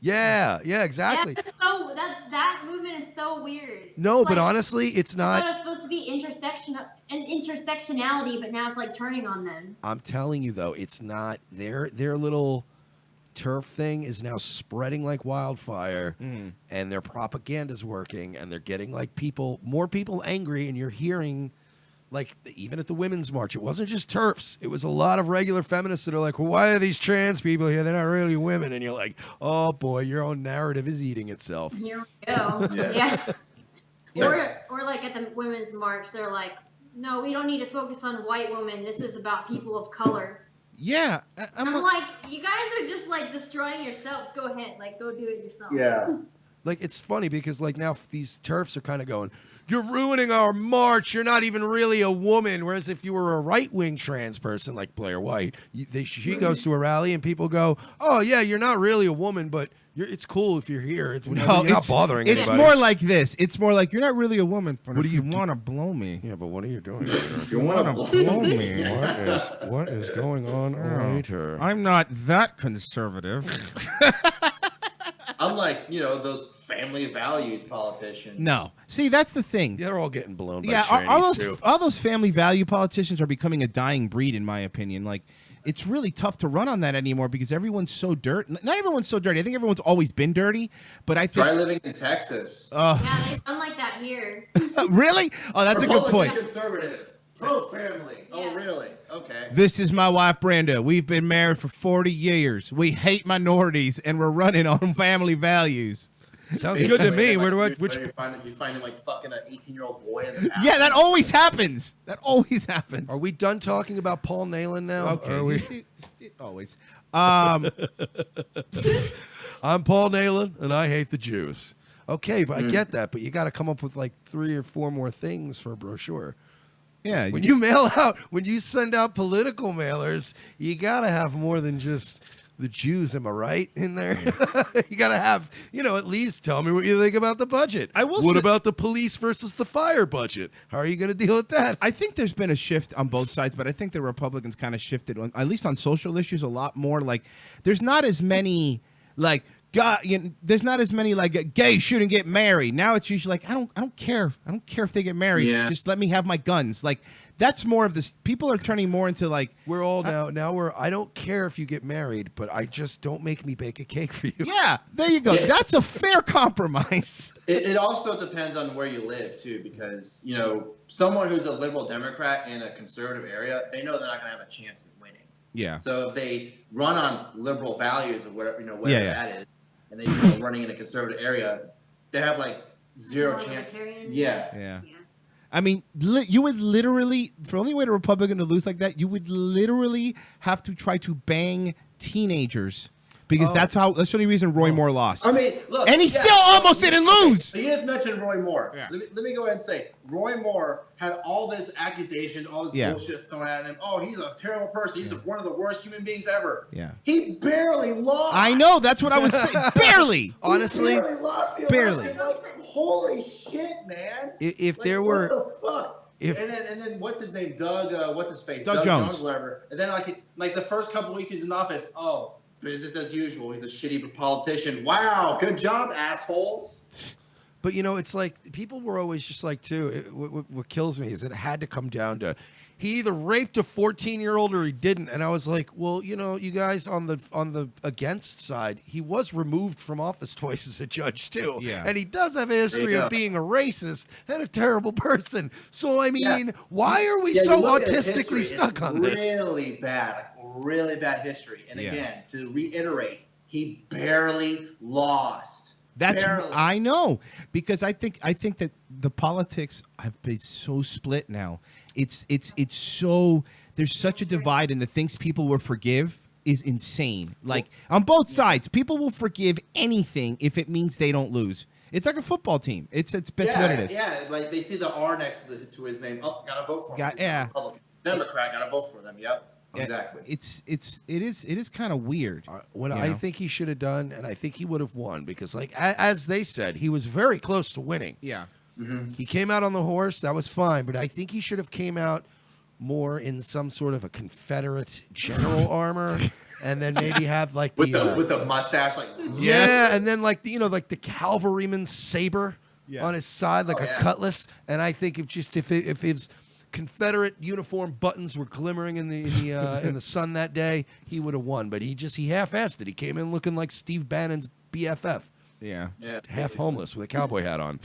Yeah, exactly. Yeah, so that movement is so weird. No, It's but like, honestly, it's I not... thought it was supposed to be intersectionality, but now it's like turning on them. I'm telling you, though, it's not... Their little turf thing is now spreading like wildfire, and their propaganda's working, and they're getting, like, more people angry, and you're hearing... Like, even at the women's march, it wasn't just TERFs. It was a lot of regular feminists that are like, well, why are these trans people here? They're not really women. And you're like, oh, boy, your own narrative is eating itself. Here we go. Yeah. Or like at the women's march, they're like, no, we don't need to focus on white women. This is about people of color. Yeah. I'm like, you guys are just like destroying yourselves. Go ahead. Like, go do it yourself. Like, it's funny because, like, now these TERFs are kind of going, you're ruining our march. You're not even really a woman. Whereas if you were a right-wing trans person like Blair White, she goes to a rally and people go, oh, yeah, you're not really a woman, but it's cool if you're here. You're not bothering anybody. It's more like this. It's more like, you're not really a woman, but if you want to blow me. Yeah, but what are you doing? You want to blow me. What is going on later? I'm not that conservative. Unlike, those family values politicians. No. See, that's the thing. They're all getting blown by Yeah, trannies, all those family value politicians are becoming a dying breed, in my opinion. Like, it's really tough to run on that anymore because everyone's so dirty. Not everyone's so dirty. I think everyone's always been dirty, but I think... Try living in Texas. Yeah, they run like that here. Really? Oh, that's a good point. Conservative. Pro-family. Oh, really? Okay. This is my wife, Brenda. We've been married for 40 years. We hate minorities, and we're running on family values. Sounds good to me. Where do I... You find him, like, fucking an 18-year-old boy in the house. Yeah, that always happens. That always happens. Are we done talking about Paul Nehlen now? Okay. Are we... Always. I'm Paul Nehlen, and I hate the Jews. Okay, but I get that, but you got to come up with, like, 3 or 4 more things for a brochure. Yeah. When you send out political mailers, you got to have more than just the Jews, am I right, in there? You got to have, at least tell me what you think about the budget. What about the police versus the fire budget? How are you going to deal with that? I think there's been a shift on both sides, but I think the Republicans kind of shifted, at least on social issues, a lot more. Like, there's not as many, like, there's not as many like gays shouldn't get married. Now it's usually like I don't care. I don't care if they get married. Yeah. Just let me have my guns. Like that's more of this. People are turning more into like we're all now I don't care if you get married, but I just don't make me bake a cake for you. Yeah, there you go. Yeah. That's a fair compromise. It also depends on where you live too, because someone who's a liberal Democrat in a conservative area, they know they're not going to have a chance at winning. Yeah. So if they run on liberal values or whatever that is, and they running in a conservative area, they have like zero chance. Yeah. I mean, you would literally, for the only way a Republican to lose like that, you would literally have to try to bang teenagers because that's the only reason Roy Moore lost. I mean, look, and he still almost didn't lose. So you just mentioned Roy Moore. Yeah. Let me go ahead and say, Roy Moore had all this accusations, all this bullshit thrown at him. Oh, he's a terrible person. He's one of the worst human beings ever. Yeah. He barely lost. I know. That's what I was saying. Barely. Honestly, he barely lost the election. Like, holy shit, man. If like, there were, what the fuck? And then what's his name? Doug. What's his face? Doug Jones. Whatever. And then like the first couple weeks he's in office. Oh, business as usual. He's a shitty politician. Wow, good job, assholes. But it's like people were always just like too. What kills me is it had to come down to he either raped a 14-year-old or he didn't, and I was like, well, you guys on the against side, he was removed from office twice as a judge too, and he does have a history of being a racist and a terrible person. So I mean, why are we so autistically stuck on this? Really bad history. And again, to reiterate, he barely lost. I know, because I think that the politics have been so split now. It's so there's such a divide, and the things people will forgive is insane. Like on both sides, people will forgive anything if it means they don't lose. It's like a football team. It's what it is. Yeah, like they see the R next to his name. Oh, gotta vote for him. Republican. Democrat, gotta vote for them. Yep. Exactly. It is kind of weird. What I think he should have done, and I think he would have won, because like as they said, he was very close to winning. Yeah. Mm-hmm. He came out on the horse, that was fine, but I think he should have came out more in some sort of a Confederate general armor, and then maybe have like with the mustache, like and then like the cavalryman's saber on his side, like a cutlass. And I think if his Confederate uniform buttons were glimmering in the sun that day, he would have won. But he half-assed it. He came in looking like Steve Bannon's BFF. Yeah. Half homeless with a cowboy hat on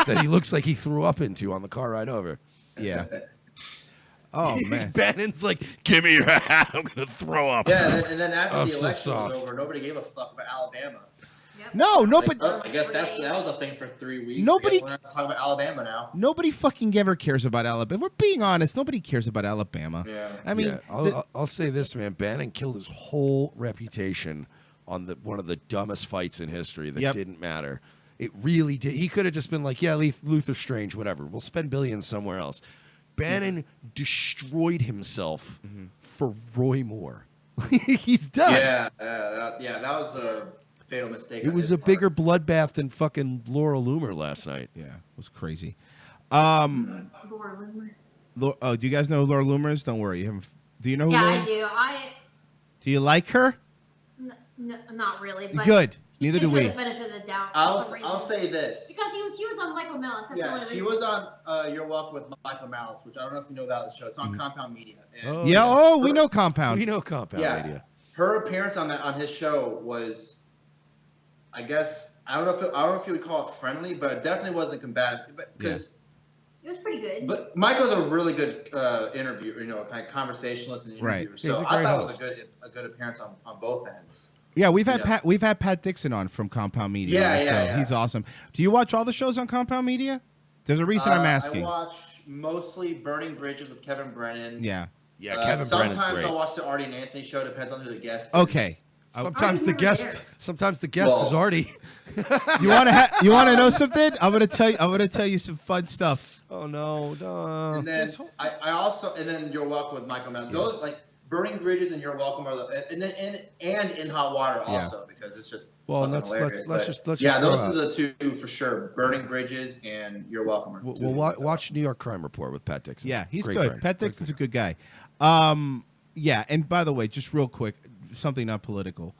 that he looks like he threw up into on the car ride over. Yeah. Oh, man. Bannon's like, give me your hat. I'm going to throw up. Yeah, and then after I'm the so election was soft. over, nobody gave a fuck about Alabama. No, Like, I guess that was a thing for 3 weeks. Nobody- We're not talking about Alabama now. Nobody fucking ever cares about Alabama. If we're being honest, nobody cares about Alabama. Yeah. I mean, I'll say this, man. Bannon killed his whole reputation on one of the dumbest fights in history that didn't matter. It really did. He could have just been like, yeah, Luther Strange, whatever. We'll spend billions somewhere else. Bannon destroyed himself for Roy Moore. He's done. Yeah, that was a fatal mistake. It was a bigger bloodbath than fucking Laura Loomer last night. Yeah, it was crazy. Do you guys know who Laura Loomer is? Don't worry. Do you know who Laura? I do. Do you like her? Not really. But Good. Neither do for we. the benefit of the doubt. I'll say this. Because she was on Michael Malice. That's the Yeah, only she reason. was on Your Welcome with Michael Malice, which I don't know if you know about the show. It's on Compound Media. And We know Compound. We know Compound Media. Her appearance on his show was, I guess, I don't know if you would call it friendly, but it definitely wasn't combative. Because It was pretty good. But Michael's a really good interviewer, kind of conversationalist and interviewer. Right. So He's a I great thought host. it was a good appearance on both ends. Yeah, we've had Pat Dixon on from Compound Media. Yeah. He's awesome. Do you watch all the shows on Compound Media? There's a reason I'm asking. I watch mostly Burning Bridges with Kevin Brennan. Yeah. Yeah, Kevin Brennan's Sometimes great. I'll watch the Artie and Anthony show. Depends on who the guest is. Okay. Sometimes the guest is Artie. You want to know something? I'm gonna tell you some fun stuff. Oh no. And then I also You're Welcome with Michael Mann. Those like Burning Bridges and You're Welcome are and In Hot Water also because it's just let's those throw are out. the two for sure. Burning Bridges and You're Welcome. Watch New York Crime Report with Pat Dixon. Yeah, he's Great good. friend. Pat Dixon's a good guy. Yeah, and by the way, just real quick, something not political.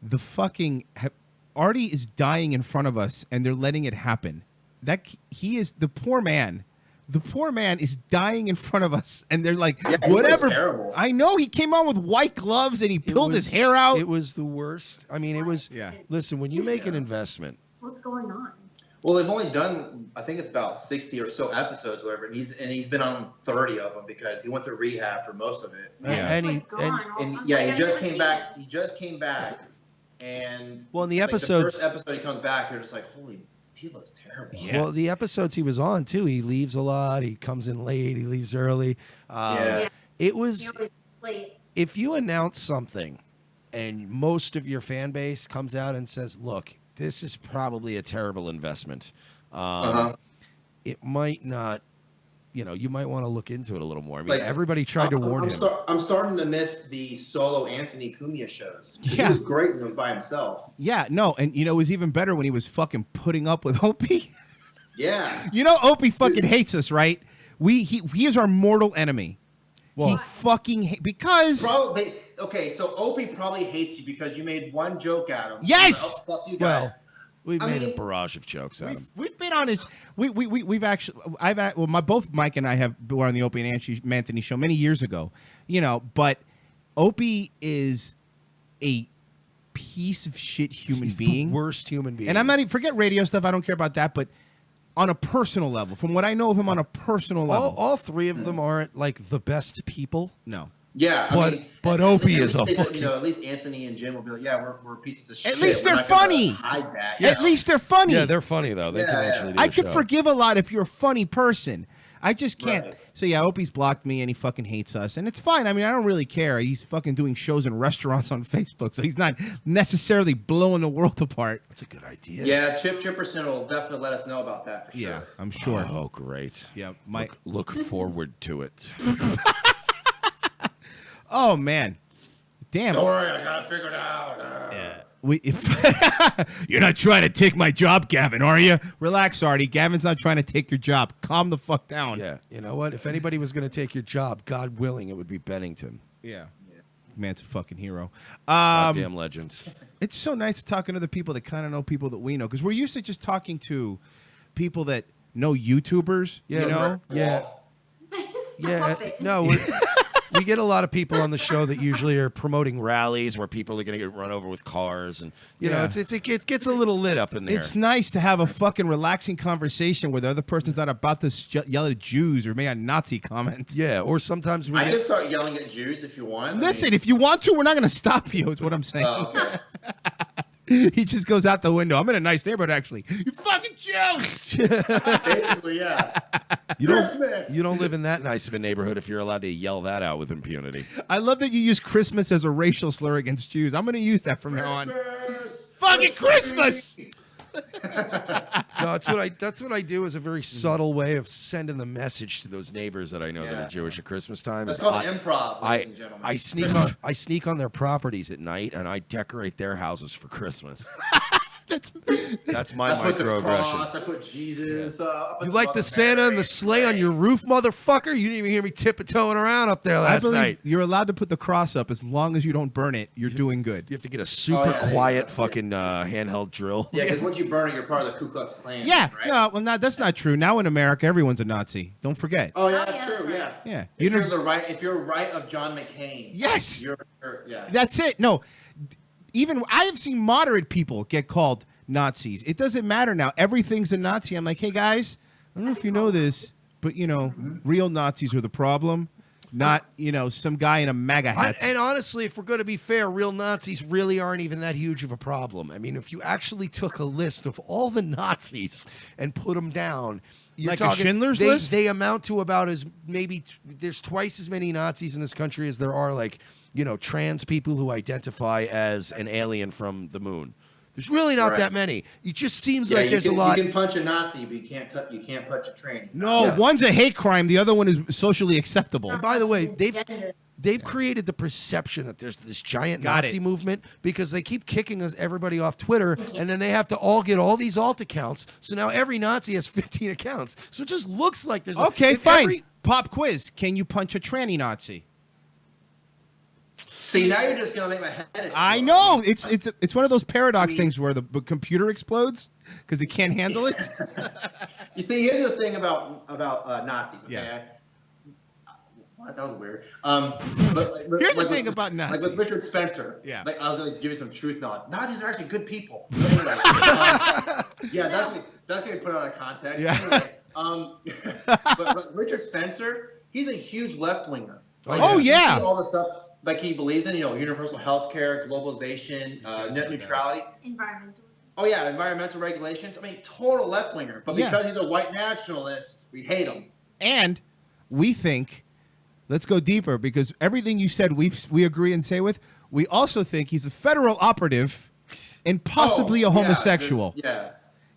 The fucking Artie is dying in front of us, and they're letting it happen. He is the poor man. The poor man is dying in front of us, and they're like, whatever. Terrible. I know he came on with white gloves and he pulled his hair out. It was the worst. I mean, it was. Yeah. Listen, when you make an investment, What's going on? Well, they've only done, I think it's about 60 or so episodes, or whatever, and he's been on 30 of them because he went to rehab for most of it. Yeah, he just came back. He just came back, and Well, in the like, episodes- the first episode he comes back, you're just like, holy, he looks terrible. Well, the episodes he was on too, he leaves a lot. He comes in late. He leaves early. It was He always late. if you announce something and most of your fan base comes out and says, look, this is probably a terrible investment. It might not, you might want to look into it a little more. I mean, everybody tried to warn him. I'm starting to miss the solo Anthony Cunha shows. He was great when he was by himself. Yeah, no, and it was even better when he was fucking putting up with Opie. Yeah. Opie fucking hates us, right? He is our mortal enemy. Well, he fucking because probably okay. So Opie probably hates you because you made one joke at him. Yes. Fuck you guys. We've made a barrage of jokes at him. We've been on his. We've actually. Both Mike and I were on the Opie and Anthony show many years ago. But Opie is a piece of shit human being. The worst human being. And I'm not even forget radio stuff. I don't care about that. But on a personal level, from what I know of him on a personal level, all three of them aren't like the best people. No. Yeah, but Opie is a fucking. At least Anthony and Jim will be like, yeah, we're pieces of shit. At least they're funny. Hide that. At least they're funny. Yeah, they're funny though. They can actually do I a could show. forgive a lot if you're a funny person. I just can't. Right. So yeah, Opie's blocked me and he fucking hates us, and it's fine. I mean, I don't really care. He's fucking doing shows in restaurants on Facebook, so he's not necessarily blowing the world apart. That's a good idea. Yeah, Chip Chipperson will definitely let us know about that for sure. Yeah, I'm sure. Oh, great. Yeah, look forward to it. Oh man, damn. Don't worry, I got it figured out. You're not trying to take my job, Gavin, are you? Relax, Artie. Gavin's not trying to take your job. Calm the fuck down. Yeah, you know what? If anybody was going to take your job, God willing, it would be Bennington. Yeah. Man's a fucking hero. Goddamn legend. It's so nice talking to the people that kind of know people that we know, because we're used to just talking to people that know YouTubers. Yeah, yeah. Stop it. No, we get a lot of people on the show that usually are promoting rallies where people are going to get run over with cars, and it gets a little lit up in there. It's nice to have a fucking relaxing conversation where the other person's not about to yell at Jews or make a Nazi comment. Yeah, or sometimes I can start yelling at Jews if you want. Listen, if you want to, we're not going to stop you. Is what I'm saying. Oh, okay. He just goes out the window. I'm in a nice neighborhood, actually. You fucking Jews! Basically, yeah. You don't live in that nice of a neighborhood if you're allowed to yell that out with impunity. I love that you use Christmas as a racial slur against Jews. I'm going to use that from now on. Fucking Christmas! No, that's what I do as a very subtle way of sending the message to those neighbors that I know that are Jewish at Christmas time. That's called improv, ladies and gentlemen. I sneak on their properties at night and I decorate their houses for Christmas. That's my microaggression. I put Jesus. You like the Santa and the sleigh on your roof, motherfucker? You didn't even hear me tiptoeing around up there last night. You're allowed to put the cross up as long as you don't burn it. You're doing good. You have to get a super quiet fucking handheld drill. Yeah, because once you burn it, you're part of the Ku Klux Klan. Yeah, right? no, that's not true. Now in America, everyone's a Nazi. Don't forget. Oh yeah, that's true. Yeah. Yeah. If you're right of John McCain. Yes. You're yeah. That's it. No, even I have seen moderate people get called Nazis. It doesn't matter now. Everything's a Nazi. I'm like, hey guys, I don't know if you know this, but real Nazis are the problem, not some guy in a MAGA hat. And honestly, if we're going to be fair, real Nazis really aren't even that huge of a problem. I mean, if you actually took a list of all the Nazis and put them down, you're like talking, a Schindler's List? They amount to about as there's twice as many Nazis in this country as there are trans people who identify as an alien from the moon. There's really not that many. It just seems like there's a lot. You can punch a Nazi, but you can't punch a tranny. No, one's a hate crime. The other one is socially acceptable. And by the way, they've created the perception that there's this giant Nazi movement because they keep kicking everybody off Twitter, and then they have to all get all these alt accounts. So now every Nazi has 15 accounts. So it just looks like there's fine. Pop quiz. Can you punch a tranny Nazi? See, now you're just gonna make my head explode. I know it's one of those paradox things where the computer explodes because it can't handle it. You see, here's the thing about Nazis. Okay? Yeah. What? That was weird. Here's the thing about Nazis. Like with Richard Spencer. Yeah. Like I was gonna give you some truth knowledge. Nazis are actually good people. But anyway, that's gonna be put out of context. Yeah. Anyway, but Richard Spencer, he's a huge left winger. Like, you see all the stuff. Like he believes in, universal health care, globalization, net neutrality. Environmentalism. Oh yeah, environmental regulations. I mean, total left winger. But because he's a white nationalist, we hate him. And we think Let's go deeper, because everything you said we agree and say with. We also think he's a federal operative and possibly a homosexual.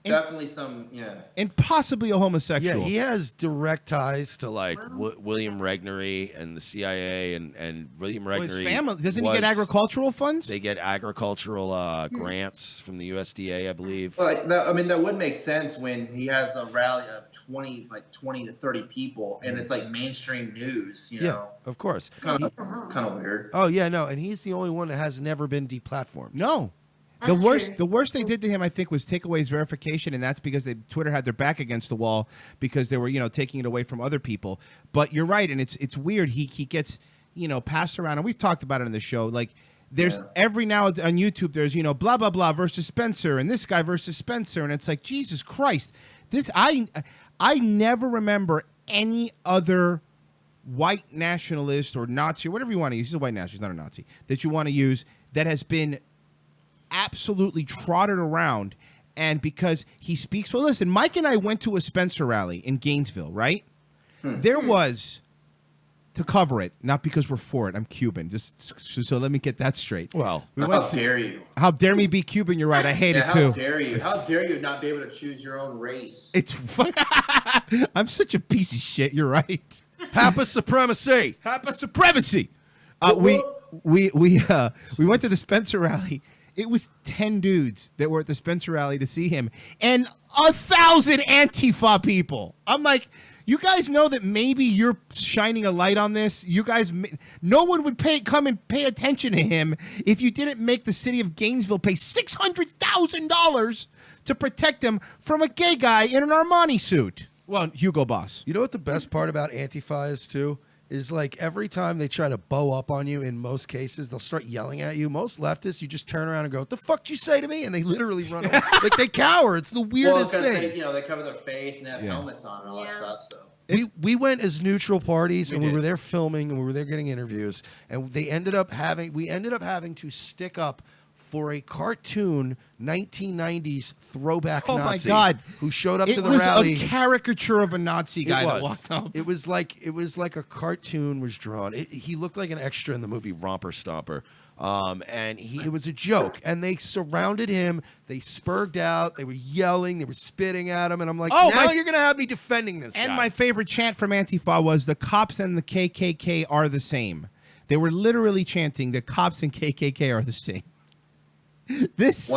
Definitely some, And possibly a homosexual. Yeah, he has direct ties to like William Regnery and the CIA, and William Regnery. His family, doesn't he get agricultural funds? They get agricultural grants from the USDA, I believe. Well, that would make sense when he has a rally of 20 to 30 people, and it's like mainstream news. You know, of course. Kind of weird. Oh yeah, no, and he's the only one that has never been deplatformed. No. The worst they did to him, I think, was take away his verification, and that's because Twitter had their back against the wall because they were, taking it away from other people. But you're right, and it's weird. He gets, passed around, and we've talked about it on the show. Like, there's every now on YouTube, there's blah blah blah versus Spencer, and this guy versus Spencer, and it's like, Jesus Christ, this I never remember any other white nationalist or Nazi or whatever you want to use. He's a white nationalist, he's not a Nazi, that you want to use that has been absolutely trotted around. And because he speaks, well, listen, Mike and I went to a Spencer rally in Gainesville, right? There was, to cover it, not because we're for it, I'm Cuban, just so let me get that straight. Well, how dare you? How dare me be Cuban? You're right, I hate it too. How dare you? How dare you not be able to choose your own race? I'm such a piece of shit, you're right. Hapa Supremacy. Hapa Supremacy. We went to the Spencer rally. It was 10 dudes that were at the Spencer rally to see him, and 1,000 Antifa people. I'm like, you guys know that maybe you're shining a light on this. You guys, no one would come and pay attention to him if you didn't make the city of Gainesville pay $600,000 to protect him from a gay guy in an Armani suit. Well, Hugo Boss. You know what the best part about Antifa is too? Is like every time they try to bow up on you, in most cases, they'll start yelling at you. Most leftists, you just turn around and go, "What the fuck did you say to me?" And they literally run away. Like they cower. It's the weirdest thing. They cover their face and have helmets on and all that stuff. So we went as neutral parties, and we were there filming, and we were there getting interviews, and we ended up having to stick up for a cartoon 1990s throwback Nazi. My God, who showed up to the rally. It was rally. a caricature of a Nazi guy that walked up. It was like a cartoon was drawn. He looked like an extra in the movie Romper Stomper. And it was a joke. And they surrounded him. They spurged out. They were yelling. They were spitting at him. And I'm like, now you're going to have me defending this guy. And my favorite chant from Antifa was, "The cops and the KKK are the same." They were literally chanting, "The cops and KKK are the same." This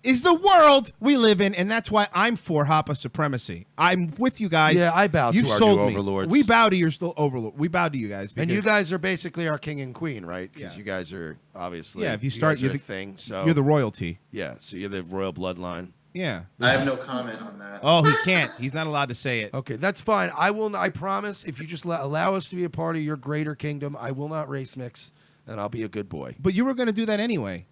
is the world we live in, and that's why I'm for Hapa Supremacy. I'm with you guys. Yeah, I bow to our sold new me. overlords. We bow to your overlord. We bow to you guys. And you guys are basically our king and queen, right? Because you guys are obviously if you start, you're the the thing. So you're the royalty. Yeah, so you're the royal bloodline. Yeah. I have no comment on that. Oh, he can't. He's not allowed to say it. Okay, that's fine. I promise, if you just allow us to be a part of your greater kingdom, I will not race mix, and I'll be a good boy. But you were going to do that anyway.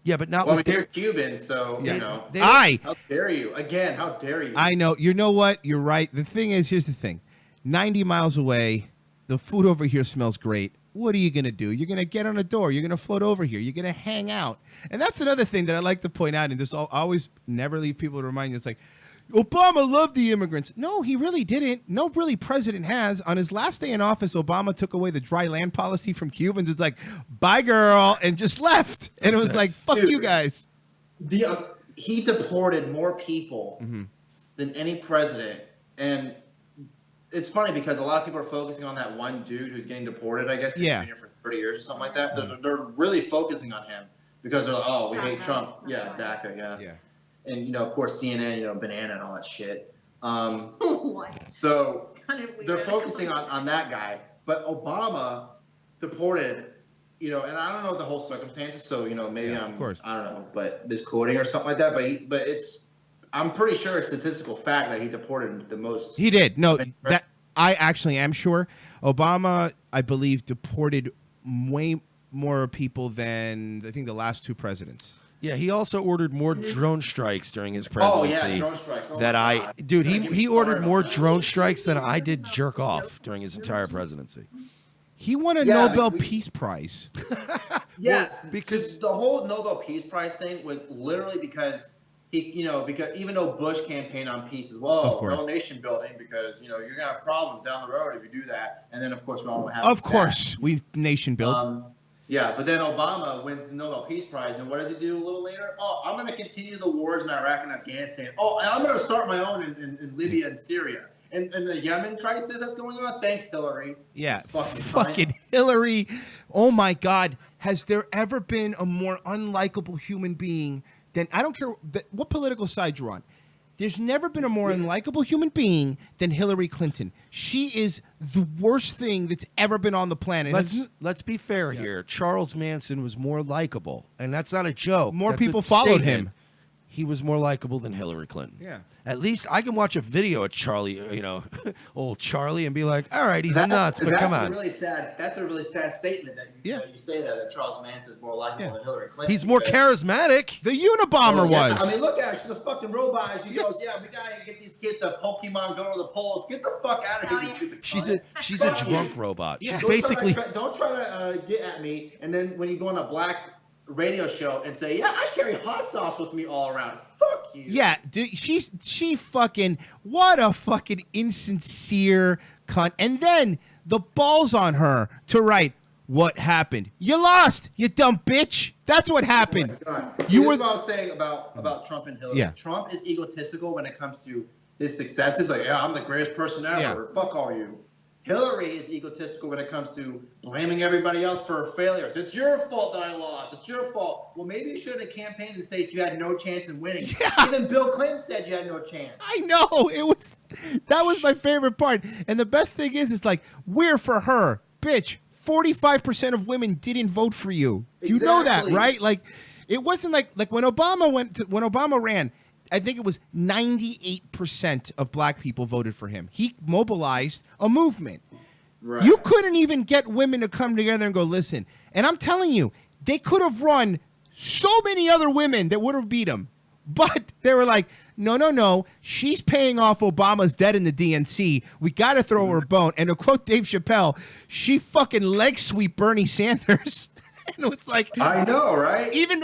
Yeah, but not with you're Cuban, so, how dare you? Again, how dare you? I know. You know what? You're right. The thing is, here's the thing. 90 miles away, the food over here smells great. What are you going to do? You're going to get on a door. You're going to float over here. You're going to hang out. And that's another thing that I like to point out, and just always never leave people to remind you. It's like, Obama loved the immigrants. No, he really didn't. No really president has. On his last day in office, Obama took away the dry land policy from Cubans. It's like, bye, girl, and just left. And it was like, fuck you guys. He deported more people than any president. And it's funny because a lot of people are focusing on that one dude who's getting deported, I guess, because he's been here for 30 years or something like that. They're really focusing on him because they're like, oh, we hate Trump. Yeah, DACA, yeah. And, of course, CNN, banana and all that shit. So they're focusing on that guy. But Obama deported, and I don't know the whole circumstances. So, maybe I don't know, but misquoting or something like that. But I'm pretty sure a statistical fact that he deported the most. He did. No, that I actually am sure. Obama, I believe, deported way more people than I think the last two presidents. Yeah, he also ordered more drone strikes during his presidency. presidency. Oh, yeah, drone strikes. Dude, he ordered more drone strikes than I did jerk off during his entire presidency. He won a Nobel Peace Prize. Yeah, because the whole Nobel Peace Prize thing was literally because because even though Bush campaigned on peace as well, no nation building because you're gonna have problems down the road if you do that. And then of course we all know what happened. Of course, we nation built. Yeah, but then Obama wins the Nobel Peace Prize, and what does he do a little later? Oh, I'm going to continue the wars in Iraq and Afghanistan. Oh, and I'm going to start my own in Libya and Syria. And the Yemen crisis that's going on, thanks, Hillary. Yeah, fucking Hillary. Oh, my God. Has there ever been a more unlikable human being than, I don't care what political side you're on, there's never been a more unlikable human being than Hillary Clinton. She is the worst thing that's ever been on the planet. Let's be fair here. Charles Manson was more likable, and that's not a joke. More That's people a followed statement. him. He was more likable than Hillary Clinton. Yeah. At least I can watch a video of Charlie, old Charlie, and be like, all right, he's nuts, but come on. That's a really sad statement that you say that Charles Manson is more likable than Hillary Clinton. He's more charismatic. The Unabomber was. I mean, look at her. She's a fucking robot. And she goes, we gotta get these kids to Pokemon Go to the polls. Get the fuck out of here, you stupid cunt. She's a drunk robot. Yeah. She's basically. Don't try to get at me, and then when you go on a black radio show and say, I carry hot sauce with me all around. Fuck you. Yeah, dude, she fucking, what a fucking insincere cunt. And then the balls on her to write, what happened? You lost, you dumb bitch. That's what happened. You were what I was saying about Trump and Hillary. Yeah. Trump is egotistical when it comes to his successes. Like, I'm the greatest person ever. Yeah. Fuck all you. Hillary is egotistical when it comes to blaming everybody else for failures. It's your fault that I lost. It's your fault. Well, maybe you should have campaigned in the states you had no chance in winning. Yeah. Even Bill Clinton said you had no chance. I know. That was my favorite part. And the best thing is like, we're for her. Bitch, 45% of women didn't vote for you. You know that, right? Like, it wasn't like when Obama ran, I think it was 98% of black people voted for him. He mobilized a movement. Right. You couldn't even get women to come together and go, listen. And I'm telling you, they could have run so many other women that would have beat him. But they were like, no. She's paying off Obama's debt in the DNC. We got to throw her a bone. And to quote Dave Chappelle, she fucking leg sweep Bernie Sanders. And it was like, I know, right? Even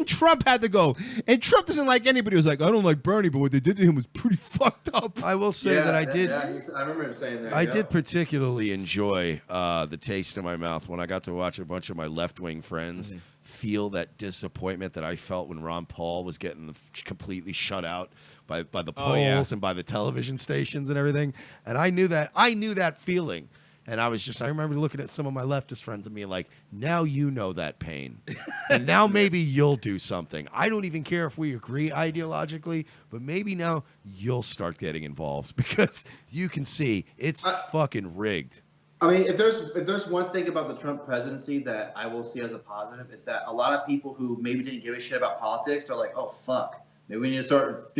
Trump had to go. And Trump doesn't like anybody. He was like, I don't like Bernie, but what they did to him was pretty fucked up. I will say that I did. Yeah, I remember him saying that. I did particularly enjoy the taste in my mouth when I got to watch a bunch of my left-wing friends feel that disappointment that I felt when Ron Paul was getting completely shut out by the polls and by the television stations and everything. And I knew that feeling. And I remember looking at some of my leftist friends and being like, now you know that pain. And now maybe you'll do something. I don't even care if we agree ideologically, but maybe now you'll start getting involved because you can see it's fucking rigged. I mean, if there's one thing about the Trump presidency that I will see as a positive, it's that a lot of people who maybe didn't give a shit about politics are like, oh, fuck. Maybe we need to start,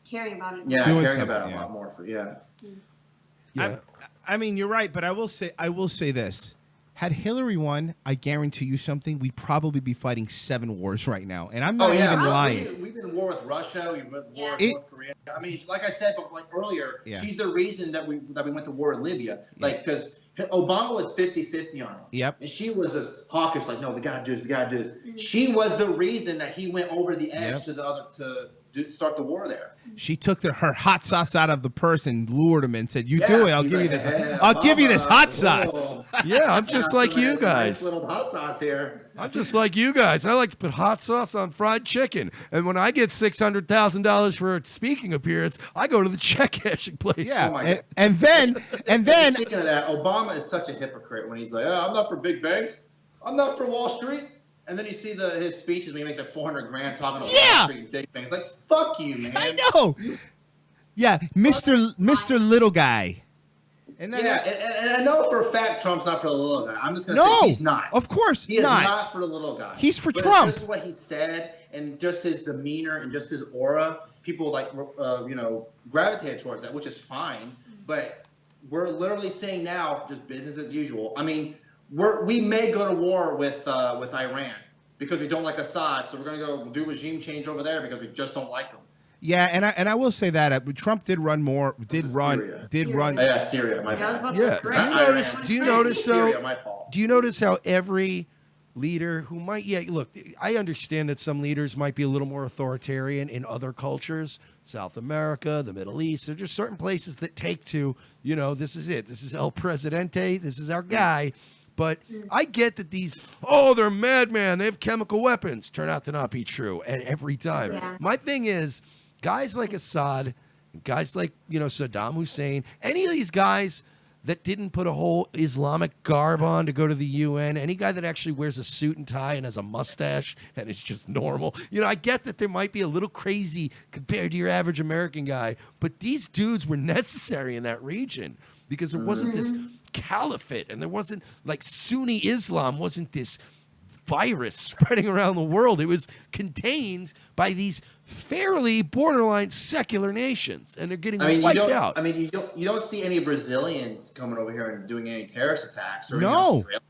caring about it. Yeah, caring about it a lot more. Yeah. I mean, you're right, but I will say this. Had Hillary won, I guarantee you something, we'd probably be fighting 7 wars right now. And I'm not even lying. We've been in war with Russia. We've been in war with North Korea. I mean, like I said earlier, she's the reason that we went to war in Libya. Like, because Obama was 50-50 on it. Yep. And she was just hawkish, like, no, we got to do this. She was the reason that he went over the edge to start the war there. She took her hot sauce out of the purse and lured him and said, "You do it. I'll give you this. I'll give you this hot sauce." Yeah, I'm just like you guys. Nice little hot sauce here. I'm just like you guys. I like to put hot sauce on fried chicken, and when I get $600,000 for a speaking appearance, I go to the check cashing place. Yeah, and then speaking of that, Obama is such a hypocrite when he's like, "I'm not for big banks. I'm not for Wall Street." And then you see his speeches when he makes like $400,000 talking about Wall Street big banks. Like, fuck you, man. I know. Yeah, Mr. Little Guy. And I know for a fact Trump's not for the little guy. I'm just going to say he's not. Of course he is not for the little guy. He's for Trump. Just what he said and just his demeanor and just his aura, people gravitated towards that, which is fine. But we're literally saying now just business as usual. I mean, we may go to war with Iran because we don't like Assad, so we're going to go do regime change over there because we just don't like him. Yeah, and I will say that Trump did run more. Syria. Syria. My bad. Do you notice though? Do you notice how every leader who might, look, I understand that some leaders might be a little more authoritarian in other cultures, South America, the Middle East. There are just certain places that take to, this is it. This is El Presidente. This is our guy. But I get that they're madman. They have chemical weapons. Turn out to not be true. And every time. Yeah. My thing is, guys like Assad, guys like, Saddam Hussein, any of these guys that didn't put a whole Islamic garb on to go to the UN, any guy that actually wears a suit and tie and has a mustache and it's just normal. I get that there might be a little crazy compared to your average American guy, but these dudes were necessary in that region because there wasn't this caliphate and there wasn't like Sunni Islam wasn't this virus spreading around the world. It was contained by these fairly borderline secular nations, and they're getting wiped out. I mean, you don't see any Brazilians coming over here and doing any terrorist attacks. Or any No. Australians.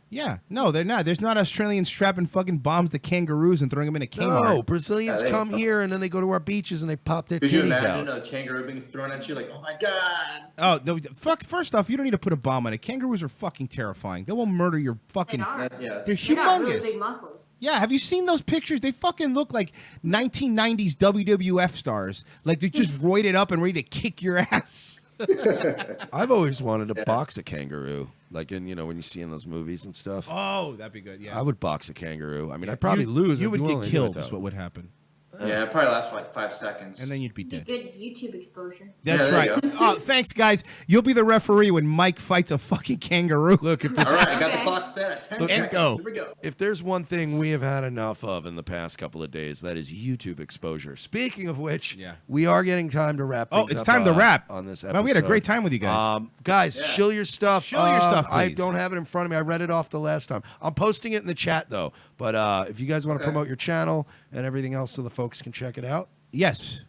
Yeah, no, they're not. There's not Australians strapping fucking bombs to kangaroos and throwing them in a Kmart. No, Brazilians come here and then they go to our beaches and they pop their Could you titties imagine out. a kangaroo being thrown at you like, oh my god? Oh, no, first off, you don't need to put a bomb on it. Kangaroos are fucking terrifying. They will murder your fucking... They are. They're They got really humongous. big muscles. Yeah, have you seen those pictures? They fucking look like 1990s WWF stars. Like they're just roided up and ready to kick your ass. I've always wanted to box a kangaroo, like in when you see in those movies and stuff. Oh, that'd be good. Yeah, I would box a kangaroo. I mean, I'd probably lose. You I'd would be get willing to do killed. it, Is though. what would happen. Yeah, it probably lasts for like 5 seconds. And then you'd be Be dead. good YouTube exposure. That's right. Oh, thanks, guys. You'll be the referee when Mike fights a fucking kangaroo. Look, if there's All right, I got the clock set at 10 Look, seconds. go. Here we go. If there's one thing we have had enough of in the past couple of days, that is YouTube exposure. Speaking of which, we are getting time to wrap things Oh, it's up, time to wrap. on this episode. Man, we had a great time with you guys. Guys, shill your stuff. Shill your stuff, I please. don't have it in front of me. I read it off the last time. I'm posting it in the chat, though. But if you guys want to promote your channel and everything else so the folks can check it out. Yes.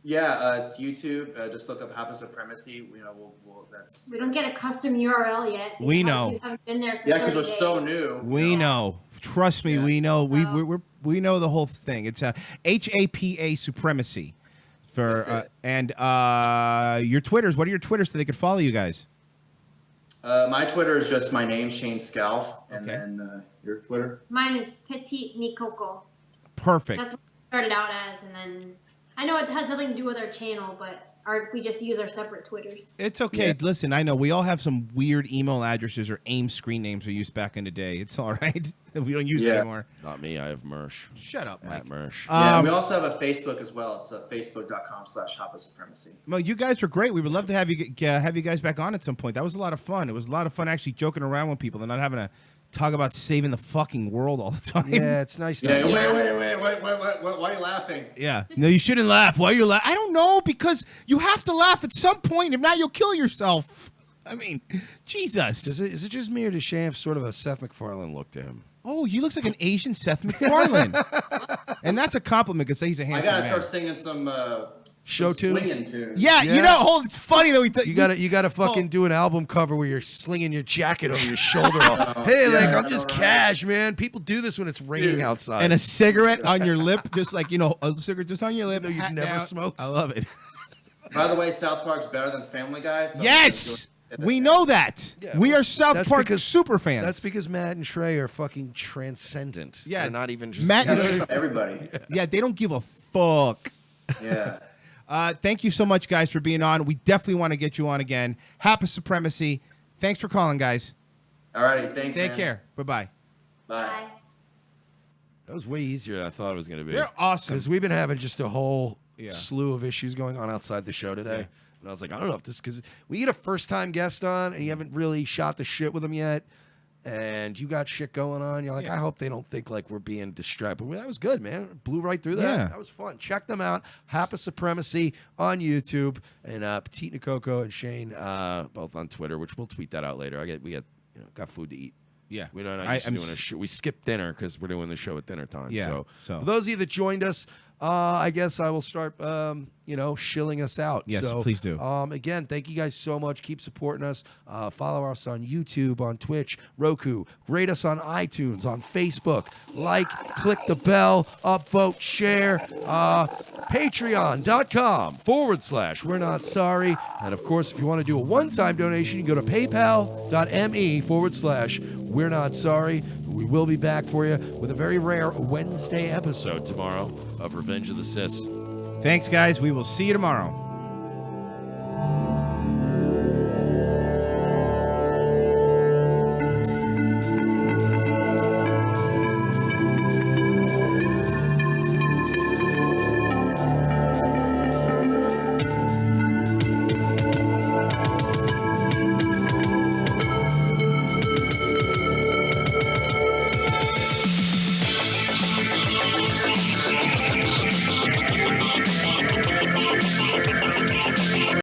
Yeah, it's YouTube. Just look up Hapa Supremacy. That's. We don't get a custom URL yet. We because know. We haven't been there for Yeah, because 30 we're days. so new. We know. Trust me, we know. We know the whole thing. It's HAPA Supremacy. And your Twitters. What are your Twitters so they could follow you guys? My Twitter is just my name, Shane Scalf, and then your Twitter. Mine is Petit Nikoko. Perfect. That's what it started out as, and then I know it has nothing to do with our channel, but we just use our separate Twitters. It's okay. Yeah. Listen, I know we all have some weird email addresses or AIM screen names we used back in the day. It's all right. We don't use it anymore. Not me. I have Mersh. Shut up, Mike. At Mersh. Yeah, and we also have a Facebook as well. It's facebook.com/Hapa Supremacy. Well, you guys are great. We would love to have you guys back on at some point. That was a lot of fun. It was a lot of fun actually joking around with people and not having to talk about saving the fucking world all the time. Yeah, it's nice. Yeah, wait. Why are you laughing? Yeah. No, you shouldn't laugh. Why are you laughing? I don't know, because you have to laugh at some point. If not, you'll kill yourself. I mean, Jesus. Is it just me or does Shane have sort of a Seth MacFarlane look to him? Oh, he looks like an Asian Seth MacFarlane. And that's a compliment because he's a I handsome gotta man. start singing some Show some tunes? swinging tunes. Yeah, you know, it's funny though. You gotta fucking do an album cover where you're slinging your jacket over your shoulder. Hey, I'm just cash, man. People do this when it's raining outside. And a cigarette on your lip, just like, a cigarette just on your lip. No, you've hat never down. smoked. I love it. By the way, South Park's better than Family Guy. So Yes! We know that. Yeah, We well, are South that's Park because- super fans. That's because Matt and Trey are fucking transcendent. Yeah, They're not even just Matt and everybody. Yeah, they don't give a fuck. Yeah. Thank you so much, guys, for being on. We definitely want to get you on again. Hapa Supremacy. Thanks for calling, guys. All righty, thanks. Take man. care. Bye-bye. Bye. That was way easier than I thought it was going to be. They're awesome. Because we've been having just a whole Yeah. slew of issues going on outside the show today. And I was like, I don't know if this, because we get a first-time guest on and you haven't really shot the shit with them yet, and you got shit going on. You're like, I hope they don't think like we're being distracted. But that was good, man. It blew right through that. Yeah. That was fun. Check them out. Hapa Supremacy on YouTube, and Petite Nikoko and Shane both on Twitter, which we'll tweet that out later. We got food to eat. Yeah. We're not used to doing a show. We skipped dinner because we're doing the show at dinner time. Yeah, So for those of you that joined us, I guess I will start, shilling us out. Yes, so, please do. Again, thank you guys so much. Keep supporting us. Follow us on YouTube, on Twitch, Roku. Rate us on iTunes, on Facebook. Like, click the bell, upvote, share. Patreon.com/We're Not Sorry. And of course, if you want to do a one-time donation, you can go to paypal.me/We're Not Sorry. We will be back for you with a very rare Wednesday episode tomorrow of Revenge of the Sis. Thanks, guys. We will see you tomorrow.